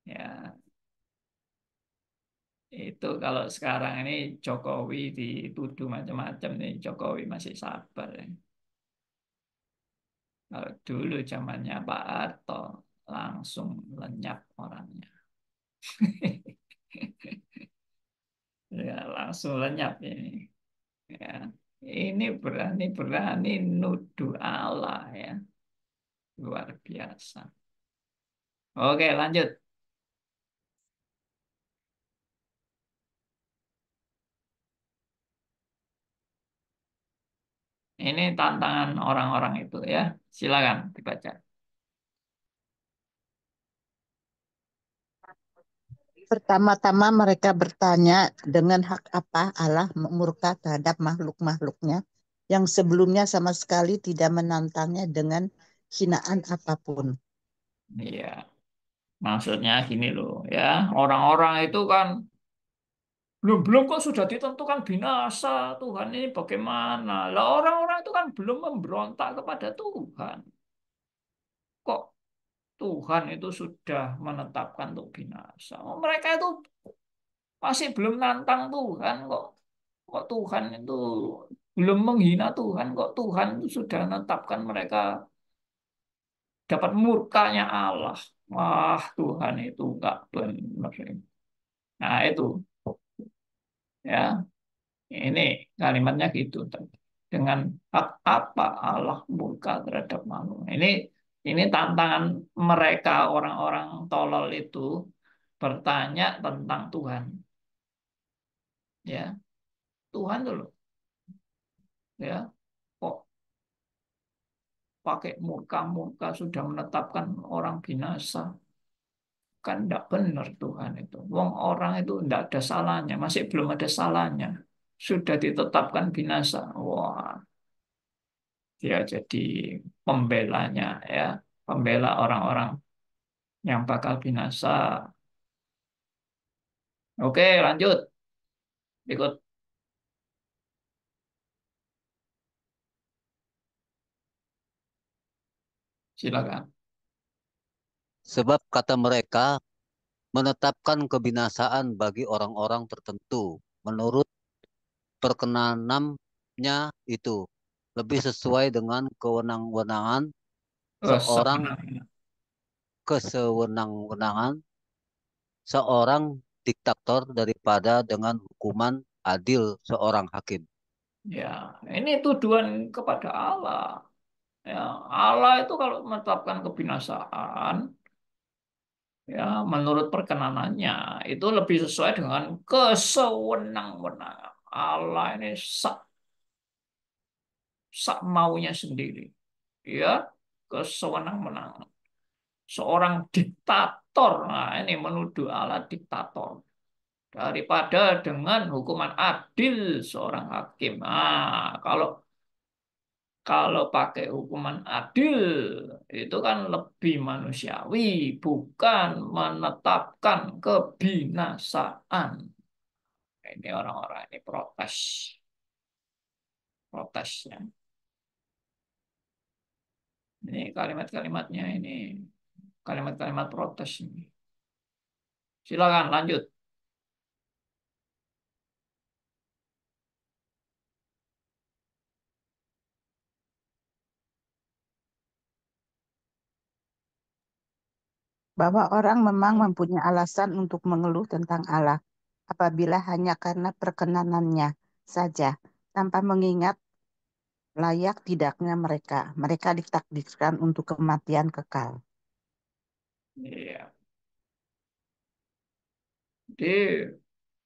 Ya, itu kalau sekarang ini Jokowi dituduh macam-macam nih, Jokowi masih sabar ya. Kalau dulu zamannya Pak Harto langsung lenyap orangnya. Ya, langsung lenyap ini. Ya. Ini berani-berani nuduh Allah ya. Luar biasa. Oke, lanjut. Ini tantangan orang-orang itu ya. Silakan dibaca. Pertama-tama mereka bertanya dengan hak apa Allah murka terhadap makhluk-makhluknya yang sebelumnya sama sekali tidak menantangnya dengan hinaan apapun. Iya, maksudnya gini loh ya. Orang-orang itu kan belum kok sudah ditentukan binasa. Tuhan ini bagaimana? Lah orang-orang itu kan belum memberontak kepada Tuhan. Kok Tuhan itu sudah menetapkan untuk binasa? Oh, mereka itu masih belum nantang Tuhan kok. Kok Tuhan itu belum menghina Tuhan kok Tuhan itu sudah menetapkan mereka dapat murkanya Allah. Wah, Tuhan itu enggak benar. Nah, itu ya. Ini kalimatnya gitu. Dengan hak apa Allah murka terhadap makhluk. Ini tantangan mereka orang-orang tolol itu bertanya tentang Tuhan. Ya, Tuhan dulu. Ya, kok pakai murka-murka sudah menetapkan orang binasa. Kan tidak benar Tuhan itu. Wong orang itu tidak ada salahnya, masih belum ada salahnya. Sudah ditetapkan binasa. Wah, dia jadi pembelanya ya, pembela orang-orang yang bakal binasa. Oke, lanjut. Ikut, silakan. Sebab kata mereka menetapkan kebinasaan bagi orang-orang tertentu menurut perkenanannya itu lebih sesuai dengan seorang Sebenarnya. kesewenang-wenangan seorang diktator daripada dengan hukuman adil seorang hakim. Ya, ini tuduhan kepada Allah. Ya, Allah itu kalau menetapkan kebinasaan, ya menurut perkenanannya itu lebih sesuai dengan kesewenang-wenangan. Allah ini sak, sak maunya sendiri. Ya, kesewenang-wenangan. Seorang diktator, nah ini menuduh Allah diktator. Daripada dengan hukuman adil seorang hakim. Nah, kalau pakai hukuman adil itu kan lebih manusiawi, bukan menetapkan kebinasaan. Ini orang-orang ini protes, protesnya. Ini kalimat-kalimatnya ini kalimat-kalimat protes ini. Silakan lanjut. bahwa orang memang mempunyai alasan untuk mengeluh tentang Allah apabila hanya karena perkenanannya saja, tanpa mengingat layak tidaknya mereka. Mereka ditakdirkan untuk kematian kekal. Iya. Jadi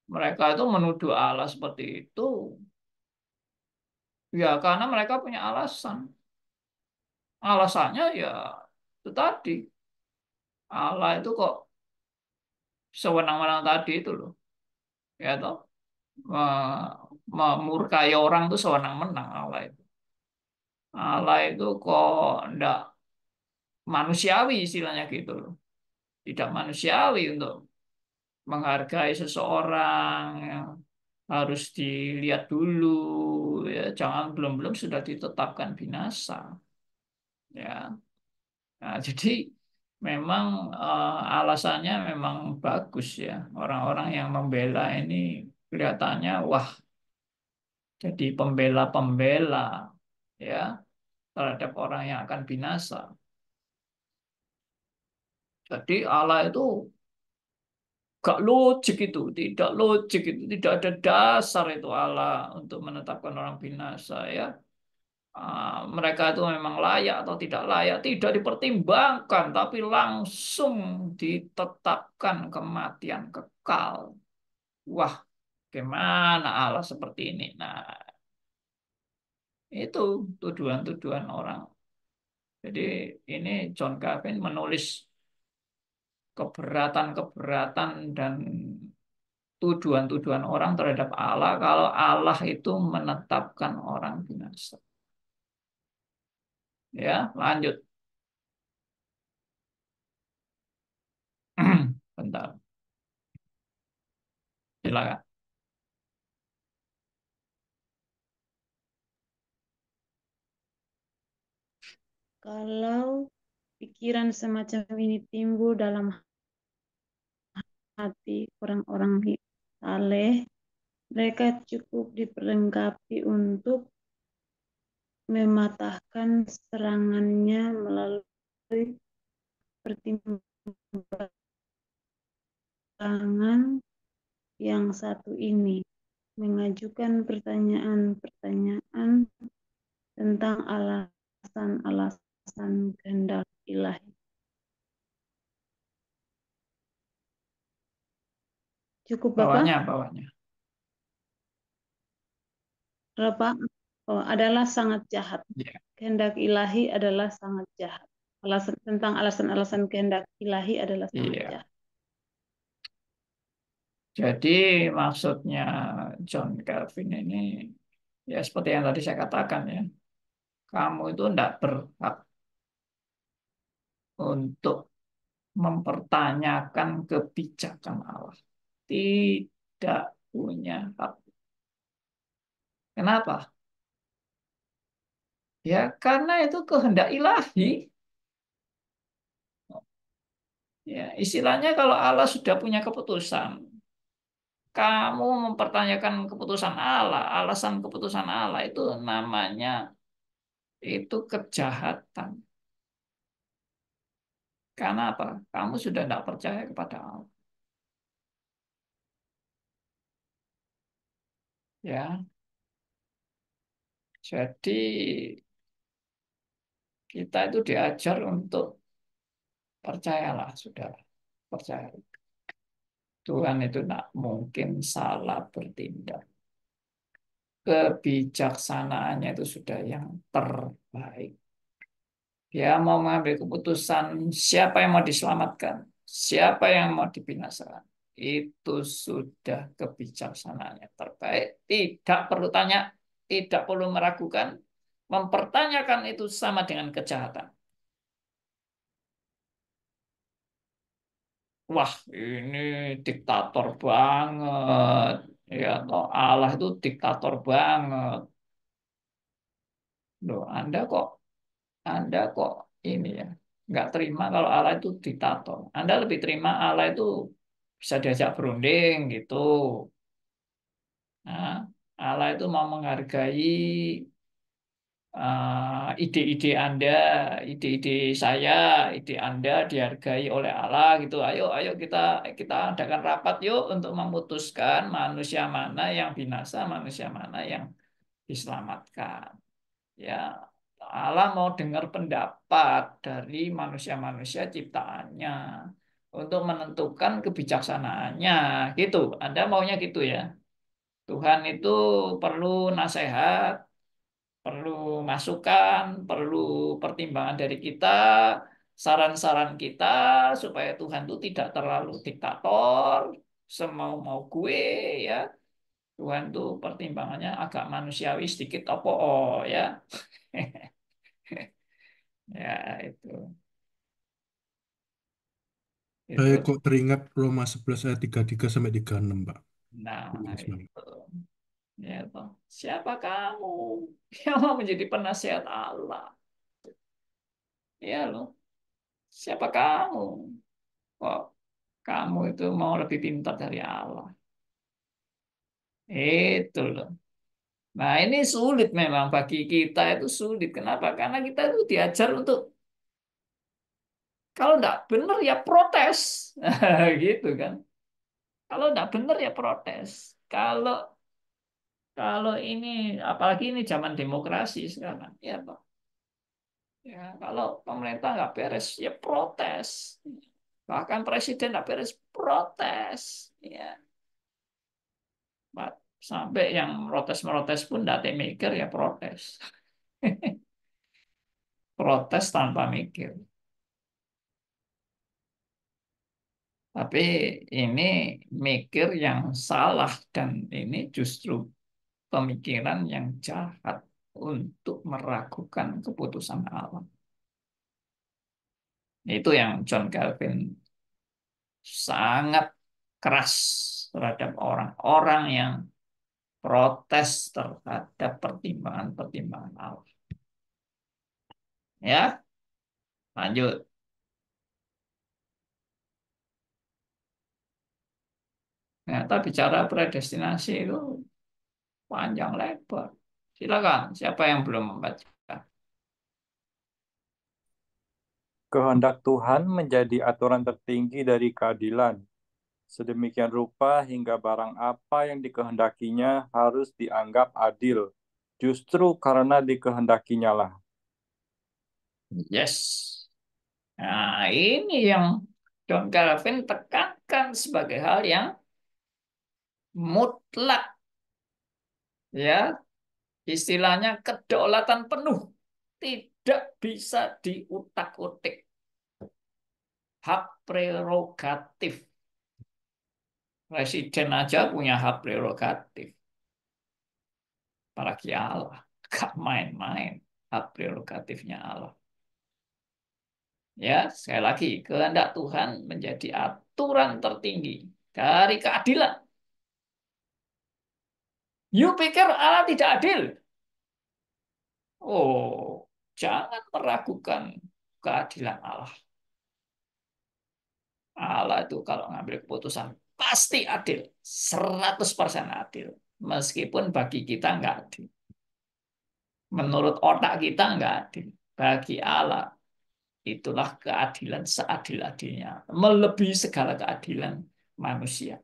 mereka itu menuduh Allah seperti itu, ya karena mereka punya alasan. Alasannya ya itu tadi, Allah itu kok sewenang-wenang tadi itu loh, ya toh. Memurkai orang itu sewenang-wenang Allah itu. Allah itu kok ndak manusiawi istilahnya gitu loh. Tidak manusiawi untuk menghargai seseorang yang harus dilihat dulu, ya jangan belum-belum sudah ditetapkan binasa, ya. Nah, jadi memang alasannya memang bagus ya, orang-orang yang membela ini kelihatannya wah jadi pembela-pembela ya terhadap orang yang akan binasa. Jadi Allah itu gak logik itu, tidak logik itu, tidak ada dasar itu Allah untuk menetapkan orang binasa ya. Mereka itu memang layak atau tidak layak, tidak dipertimbangkan, tapi langsung ditetapkan kematian kekal. Wah, gimana Allah seperti ini? Nah, itu tuduhan-tuduhan orang. Jadi ini John Calvin menulis keberatan-keberatan dan tuduhan-tuduhan orang terhadap Allah kalau Allah itu menetapkan orang binasa. Ya, lanjut. Bentar, silakan. Kalau pikiran semacam ini timbul dalam hati orang-orang saleh, mereka cukup diperlengkapi untuk mematahkan serangannya melalui pertimbangan yang satu ini, mengajukan pertanyaan-pertanyaan tentang alasan-alasan kehendak ilahi. Cukup Bapak? Bawahnya. Bapak? Oh, adalah sangat jahat. Ya. Kehendak ilahi adalah sangat jahat. Tentang alasan-alasan kehendak ilahi adalah sangat Iya. jahat. Jadi maksudnya John Calvin ini ya seperti yang tadi saya katakan ya, kamu itu tidak berhak untuk mempertanyakan kebijakan Allah. Tidak punya hak. Kenapa? Ya karena itu kehendak ilahi. Ya, istilahnya kalau Allah sudah punya keputusan, kamu mempertanyakan keputusan Allah, alasan keputusan Allah itu namanya itu kejahatan. Karena apa? Kamu sudah tidak percaya kepada Allah. Ya, jadi kita itu diajar untuk percayalah, sudah percaya. Tuhan itu tidak mungkin salah bertindak. Kebijaksanaannya itu sudah yang terbaik. Dia mau mengambil keputusan siapa yang mau diselamatkan, siapa yang mau dibinasakan. Itu sudah kebijaksanaannya terbaik. Tidak perlu tanya, tidak perlu meragukan. Mempertanyakan itu sama dengan kejahatan. Wah, ini diktator banget. Ya, toh Allah itu diktator banget. Loh, Anda kok ini ya, nggak terima kalau Allah itu diktator. Anda lebih terima Allah itu bisa diajak berunding gitu. Nah, Allah itu mau menghargai ide-ide Anda, ide-ide saya, ide Anda dihargai oleh Allah gitu. Ayo, ayo kita adakan rapat yuk untuk memutuskan manusia mana yang binasa, manusia mana yang diselamatkan. Ya, Allah mau dengar pendapat dari manusia-manusia ciptaannya untuk menentukan kebijaksanaannya, gitu. Anda maunya gitu ya. Tuhan itu perlu nasihat, perlu masukan, perlu pertimbangan dari kita, saran-saran kita supaya Tuhan itu tidak terlalu diktator, semau-mau gue ya. Tuhan tuh pertimbangannya agak manusiawi sedikit apa oh ya. Ya itu. Saya Itu. kok teringat Roma 11 ayat 33 sampai 36, Pak. Nah, Tulis, Bang. itu. Ya, toh. Siapa kamu yang mau menjadi penasihat Allah? Ya loh. Siapa kamu? Kok kamu itu mau lebih pintar dari Allah? Itu loh. Nah, ini sulit memang bagi kita itu sulit. Kenapa? Karena kita itu diajar untuk kalau enggak benar ya protes. Gitu kan. Kalau enggak benar ya protes. Kalau kalau ini apalagi ini zaman demokrasi sekarang, ya Pak. Ya, kalau pemerintah nggak beres ya protes. Bahkan presiden nggak beres protes. Ya, Pak. Sampai yang protes-protes pun nggak mikir ya protes. Protes tanpa mikir. Tapi ini mikir yang salah dan ini justru pemikiran yang jahat untuk meragukan keputusan Allah. Itu yang John Calvin sangat keras terhadap orang-orang yang protes terhadap pertimbangan-pertimbangan Allah. Ya, lanjut. Ternyata bicara predestinasi itu panjang lebar. Silakan, siapa yang belum membaca? Kehendak Tuhan menjadi aturan tertinggi dari keadilan. Sedemikian rupa hingga barang apa yang dikehendakinya harus dianggap adil. Justru karena dikehendakinya lah. Yes. Nah, ini yang John Calvin tekankan sebagai hal yang mutlak. Ya, istilahnya kedaulatan penuh. Tidak bisa diutak-utik. Hak prerogatif. Presiden aja punya hak prerogatif. Apalagi Allah. Gak main-main hak prerogatifnya Allah. Ya, sekali lagi, kehendak Tuhan menjadi aturan tertinggi dari keadilan. You pikir Allah tidak adil? Oh, jangan meragukan keadilan Allah. Allah itu kalau ngambil keputusan pasti adil, 100% adil. Meskipun bagi kita nggak adil. Menurut otak kita nggak adil. Bagi Allah, itulah keadilan seadil-adilnya. Melebihi segala keadilan manusia.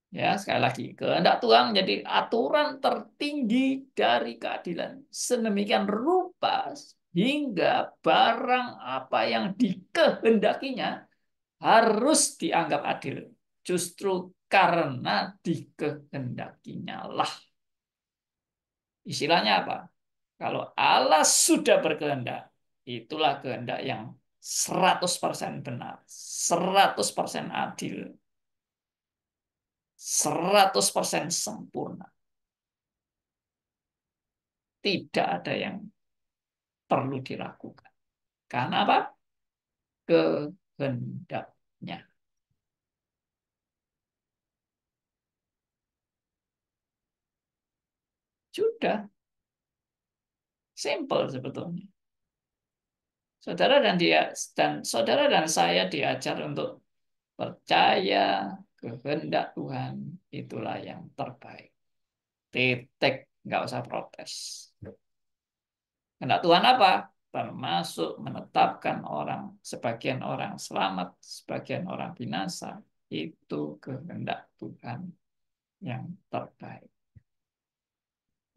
Ya, sekali lagi, kehendak Tuhan menjadi aturan tertinggi dari keadilan. Sedemikian rupa hingga barang apa yang dikehendakinya harus dianggap adil. Justru karena dikehendakinya lah. Istilahnya apa? Kalau Allah sudah berkehendak, itulah kehendak yang 100% benar, 100% adil, 100% sempurna. Tidak ada yang perlu diragukan. Karena apa? Kehendaknya. Sudah. Simple sebetulnya. Saudara dan saya diajar untuk percaya kehendak Tuhan itulah yang terbaik. Titik nggak usah protes. Kehendak Tuhan apa? Termasuk menetapkan sebagian orang selamat, sebagian orang binasa. Itu kehendak Tuhan yang terbaik.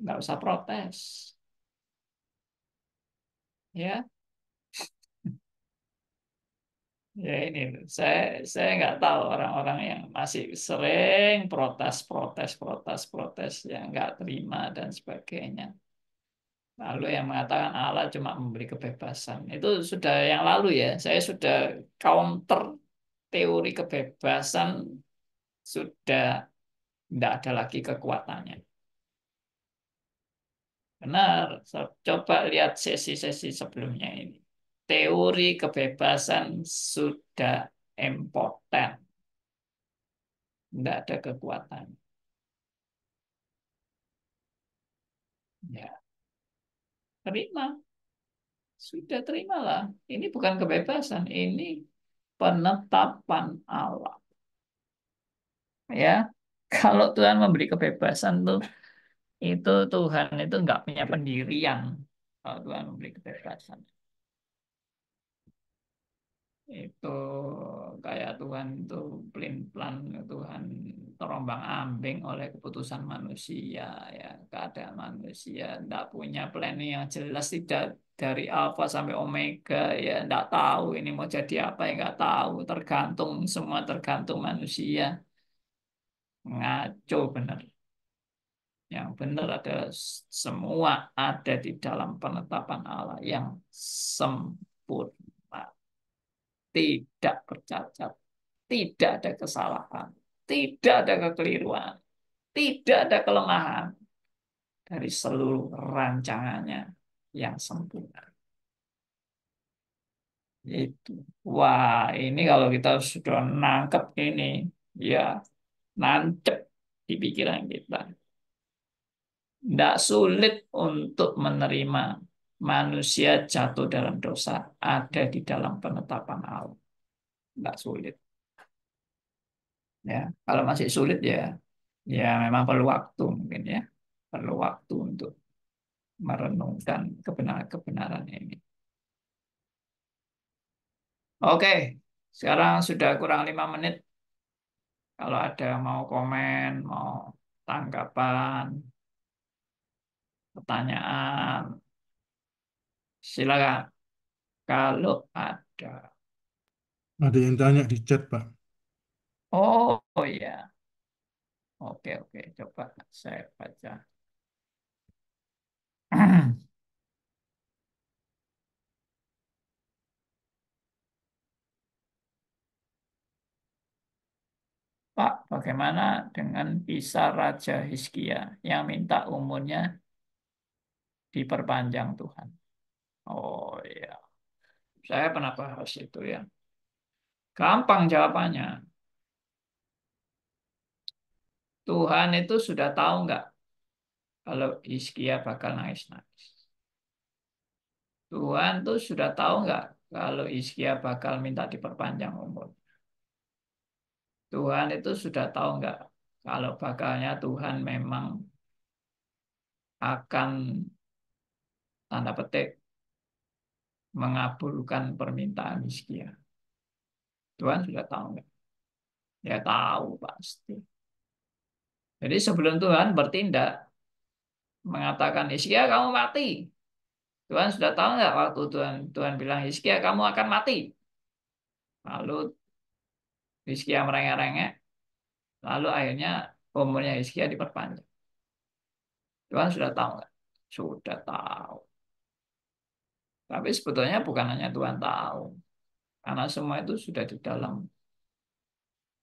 Nggak usah protes. Ya, ya ini saya nggak tahu orang-orang yang masih sering protes, yang nggak terima dan sebagainya. Lalu yang mengatakan Allah cuma memberi kebebasan. Itu sudah yang lalu ya. Saya sudah counter teori kebebasan, sudah tidak ada lagi kekuatannya. Benar. Coba lihat sesi-sesi sebelumnya ini. Teori kebebasan sudah impoten. Tidak ada kekuatan. Ya, terima. Sudah terimalah. Ini bukan kebebasan, ini penetapan Allah. Ya, kalau Tuhan memberi kebebasan tuh, itu Tuhan itu nggak punya pendirian. Kalau Tuhan memberi kebebasan, itu kayak Tuhan itu pelin-pelan, Tuhan terombang-ambing oleh keputusan manusia, ya keadaan manusia tidak punya planning yang jelas, tidak dari alfa sampai omega, ya tidak tahu ini mau jadi apa, ya nggak tahu, tergantung, semua tergantung manusia. Ngaco benar. Yang benar adalah semua ada di dalam penetapan Allah yang sempurna, tidak bercacat, tidak ada kesalahan, tidak ada kekeliruan, tidak ada kelemahan dari seluruh rancangannya yang sempurna. Itu. Wah, ini kalau kita sudah nangkep ini, ya nancep di pikiran kita. Tidak sulit untuk menerima manusia jatuh dalam dosa, ada di dalam penetapan Allah. Tidak sulit. Ya, kalau masih sulit ya, ya memang perlu waktu mungkin ya, perlu waktu untuk merenungkan kebenaran-kebenaran ini. Oke, sekarang sudah kurang 5 menit. Kalau ada mau komen, mau tanggapan, pertanyaan, silakan. Kalau ada. Ada yang tanya di chat, Pak. Oh ya, oke oke, coba saya baca. Pak, bagaimana dengan kisah Raja Hizkia yang minta umurnya diperpanjang Tuhan? Oh iya, saya pernah bahas itu ya. Gampang jawabannya. Tuhan itu sudah tahu nggak kalau Hizkia bakal nangis-nangis? Tuhan tuh sudah tahu nggak kalau Hizkia bakal minta diperpanjang umur? Tuhan itu sudah tahu nggak kalau bakalnya Tuhan memang akan tanda petik mengabulkan permintaan Hizkia? Tuhan sudah tahu nggak? Ya tahu pasti. Jadi sebelum Tuhan bertindak mengatakan Hizkia kamu mati, Tuhan sudah tahu nggak waktu Tuhan bilang Hizkia kamu akan mati. Lalu Hizkia merengek-rengek, lalu akhirnya umurnya Hizkia diperpanjang. Tuhan sudah tahu nggak? Sudah tahu. Tapi sebetulnya bukan hanya Tuhan tahu, karena semua itu sudah di dalam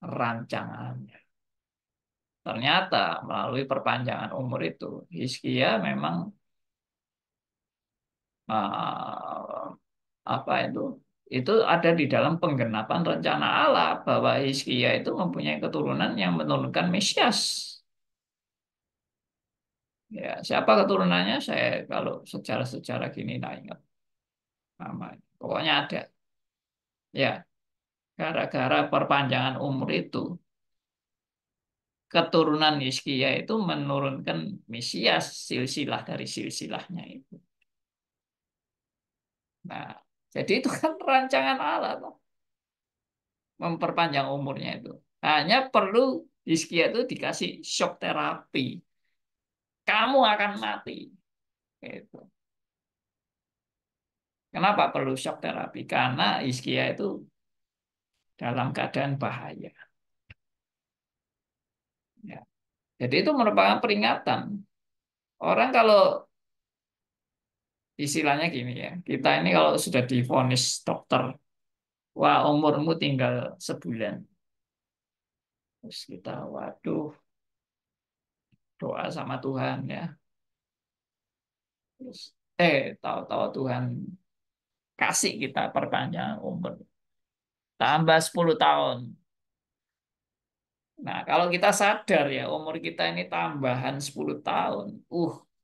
rancangannya. Ternyata melalui perpanjangan umur itu, Hizkia memang eh, apa itu ada di dalam penggenapan rencana Allah bahwa Hizkia itu mempunyai keturunan yang menurunkan Mesias. Ya, siapa keturunannya? Saya kalau secara gini tak ingat namanya. Pokoknya ada. Ya, gara-gara perpanjangan umur itu, keturunan Hizkia itu menurunkan Mesias, silsilah dari silsilahnya itu. Nah, jadi itu kan rancangan Allah, toh, memperpanjang umurnya itu. Hanya perlu Hizkia itu dikasih shock terapi. Kamu akan mati. Gitu. Kenapa perlu shock terapi? Karena Hizkia itu dalam keadaan bahaya. Ya. Jadi itu merupakan peringatan. Orang kalau istilahnya gini ya, kita ini kalau sudah divonis dokter, wah umurmu tinggal sebulan. Terus kita, waduh, doa sama Tuhan ya. Terus, tahu-tahu Tuhan kasih kita perpanjang umur. Tambah 10 tahun. Nah, kalau kita sadar ya, umur kita ini tambahan 10 tahun.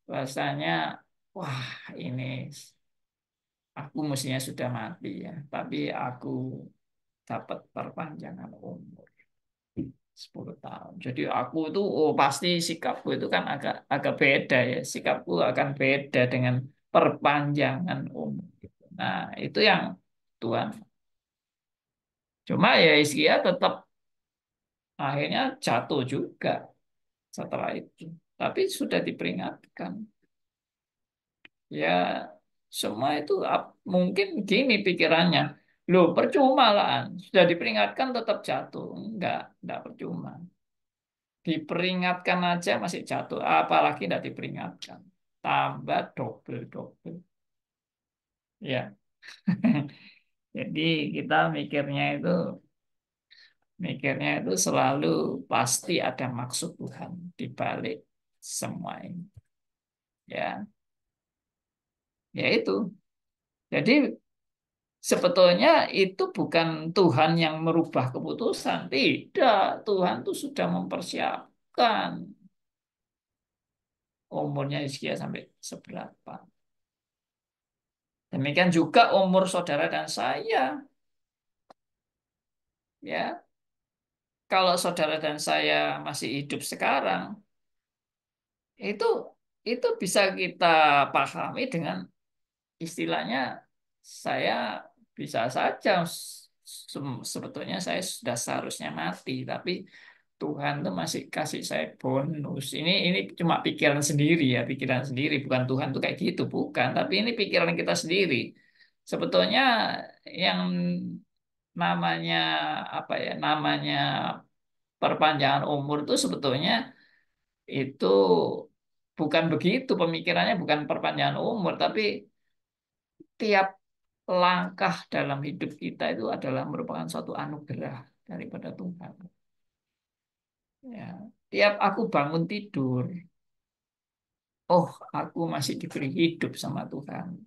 Rasanya, wah ini aku mestinya sudah mati ya. Tapi aku dapat perpanjangan umur 10 tahun. Jadi aku itu, pasti sikapku itu kan agak agak beda ya. Sikapku akan beda dengan perpanjangan umur. Nah, itu yang Tuhan. Cuma ya Hizkia tetap akhirnya jatuh juga setelah itu. Tapi sudah diperingatkan. Ya, semua itu mungkin gini pikirannya. Loh, percuma lah. Sudah diperingatkan tetap jatuh. Enggak percuma. Diperingatkan aja masih jatuh. Apalagi tidak diperingatkan. Tambah double-double. Ya. Jadi kita mikirnya itu selalu pasti ada maksud Tuhan di balik semua ini. Ya, ya itu. Jadi sebetulnya itu bukan Tuhan yang merubah keputusan. Tidak, Tuhan itu sudah mempersiapkan umurnya Hizkia sampai seberapa. Demikian juga umur saudara dan saya. Ya, kalau saudara dan saya masih hidup sekarang, itu itu bisa kita pahami dengan istilahnya saya bisa saja sebetulnya saya sudah seharusnya mati, tapi Tuhan tuh masih kasih saya bonus. Ini cuma pikiran sendiri ya, pikiran sendiri. Bukan Tuhan tuh kayak gitu, bukan. Tapi ini pikiran kita sendiri. Sebetulnya yang namanya apa ya, namanya perpanjangan umur itu sebetulnya itu bukan begitu pemikirannya, bukan perpanjangan umur, tapi tiap langkah dalam hidup kita itu adalah merupakan suatu anugerah daripada Tuhan. Ya, tiap aku bangun tidur, aku masih diberi hidup sama Tuhan.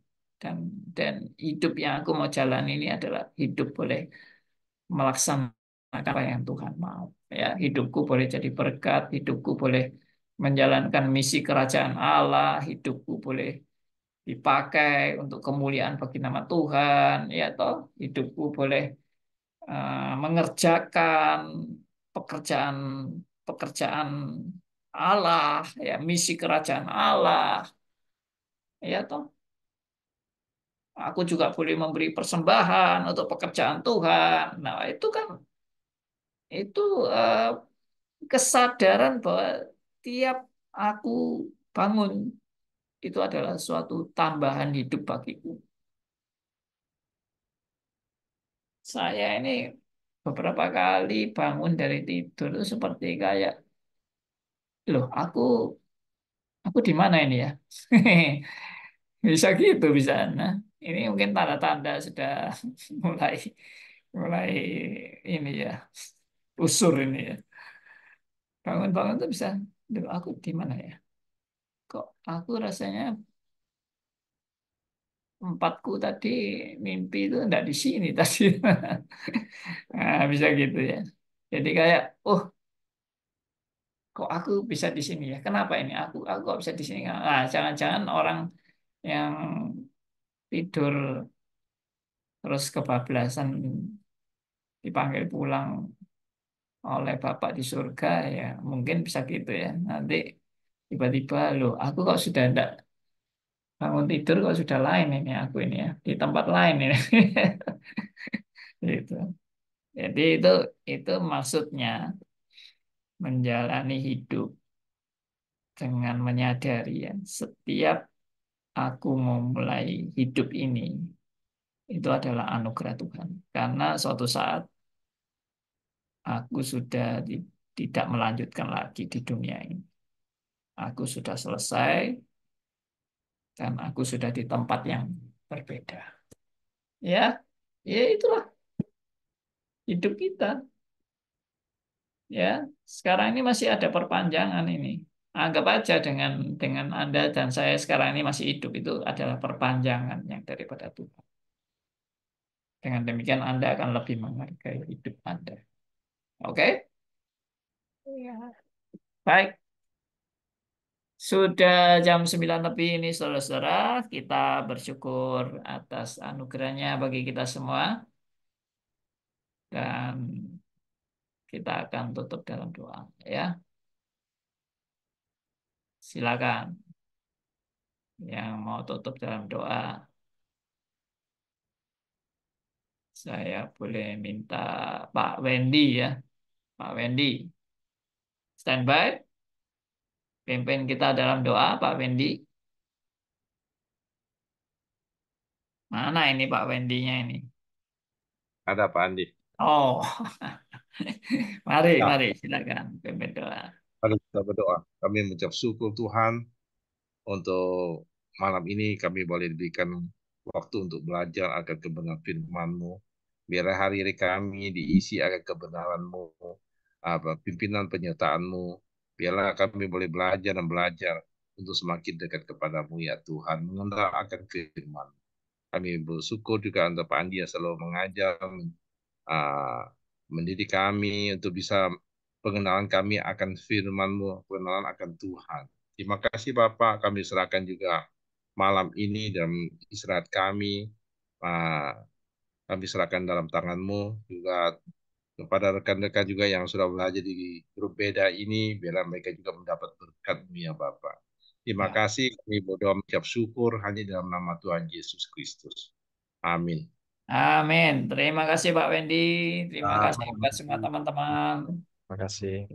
Dan hidup yang aku mau jalan ini adalah hidup boleh melaksanakan apa yang Tuhan mau. Ya, hidupku boleh jadi berkat, hidupku boleh menjalankan misi kerajaan Allah, hidupku boleh dipakai untuk kemuliaan bagi nama Tuhan, ya toh, hidupku boleh mengerjakan pekerjaan pekerjaan Allah, ya misi kerajaan Allah, ya toh. Aku juga boleh memberi persembahan untuk pekerjaan Tuhan. Nah, itu kan itu eh, kesadaran bahwa tiap aku bangun itu adalah suatu tambahan hidup bagiku. Saya ini beberapa kali bangun dari tidur itu seperti kayak, loh, aku di mana ini ya? Bisa gitu bisa. Nah, ini mungkin tanda-tanda sudah mulai mulai ini ya, usur ini ya. Bangun-bangun tuh bisa, loh, aku di mana ya? Kok aku rasanya tempatku tadi mimpi itu enggak di sini tadi. Nah, bisa gitu ya. Jadi kayak, kok aku bisa di sini ya? Kenapa ini? Aku kok bisa di sini? Nah, jangan-jangan orang yang tidur terus kebablasan dipanggil pulang oleh Bapak di surga, ya mungkin bisa gitu ya. Nanti tiba-tiba, loh aku kok sudah enggak bangun tidur, kok sudah lain ini aku ini ya, di tempat lain ini. Gitu. Jadi itu maksudnya menjalani hidup dengan menyadari ya, setiap aku memulai hidup ini itu adalah anugerah Tuhan. Karena suatu saat aku sudah tidak melanjutkan lagi di dunia ini. Aku sudah selesai dan aku sudah di tempat yang berbeda. Ya, ya itulah hidup kita. Ya, sekarang ini masih ada perpanjangan ini. Anggap aja dengan Anda dan saya sekarang ini masih hidup, itu adalah perpanjangan yang daripada Tuhan. Dengan demikian Anda akan lebih menghargai hidup Anda. Oke? Ya. Baik. Sudah jam 9 lebih ini, saudara-saudara. Kita bersyukur atas anugerahnya bagi kita semua. Dan kita akan tutup dalam doa. Ya, silakan. Yang mau tutup dalam doa, saya boleh minta Pak Wendy ya. Pak Wendy, standby. Pimpin kita dalam doa, Pak Wendy. Mana ini Pak Wendy-nya ini? Ada Pak Andi. Oh, mari, Ya, mari, silakan pimpin doa. mari kita berdoa. Kami mengucap syukur Tuhan untuk malam ini kami boleh diberikan waktu untuk belajar akan kebenaran firman-Mu. Biarlah hari-hari kami diisi akan kebenaran-Mu, pimpinan penyertaan-Mu. Biarlah kami boleh belajar dan belajar untuk semakin dekat kepadamu ya Tuhan, mengenal akan firman. Kami bersyukur juga untuk Pak Andi yang selalu mengajar, uh, mendidik kami untuk bisa pengenalan kami akan firman-Mu, pengenalan akan Tuhan. Terima kasih Bapak, kami serahkan juga malam ini dan istirahat kami, kami serahkan dalam tangan-Mu, juga kepada rekan-rekan juga yang sudah belajar di grup beda ini, biarlah mereka juga mendapat berkat-Mu ya Bapak. Terima Ya. kasih, kami berdoa mengucap syukur hanya dalam nama Tuhan Yesus Kristus. Amin. Amin. Terima kasih Pak Wendy. Terima kasih buat semua Amin. teman-teman. Terima kasih.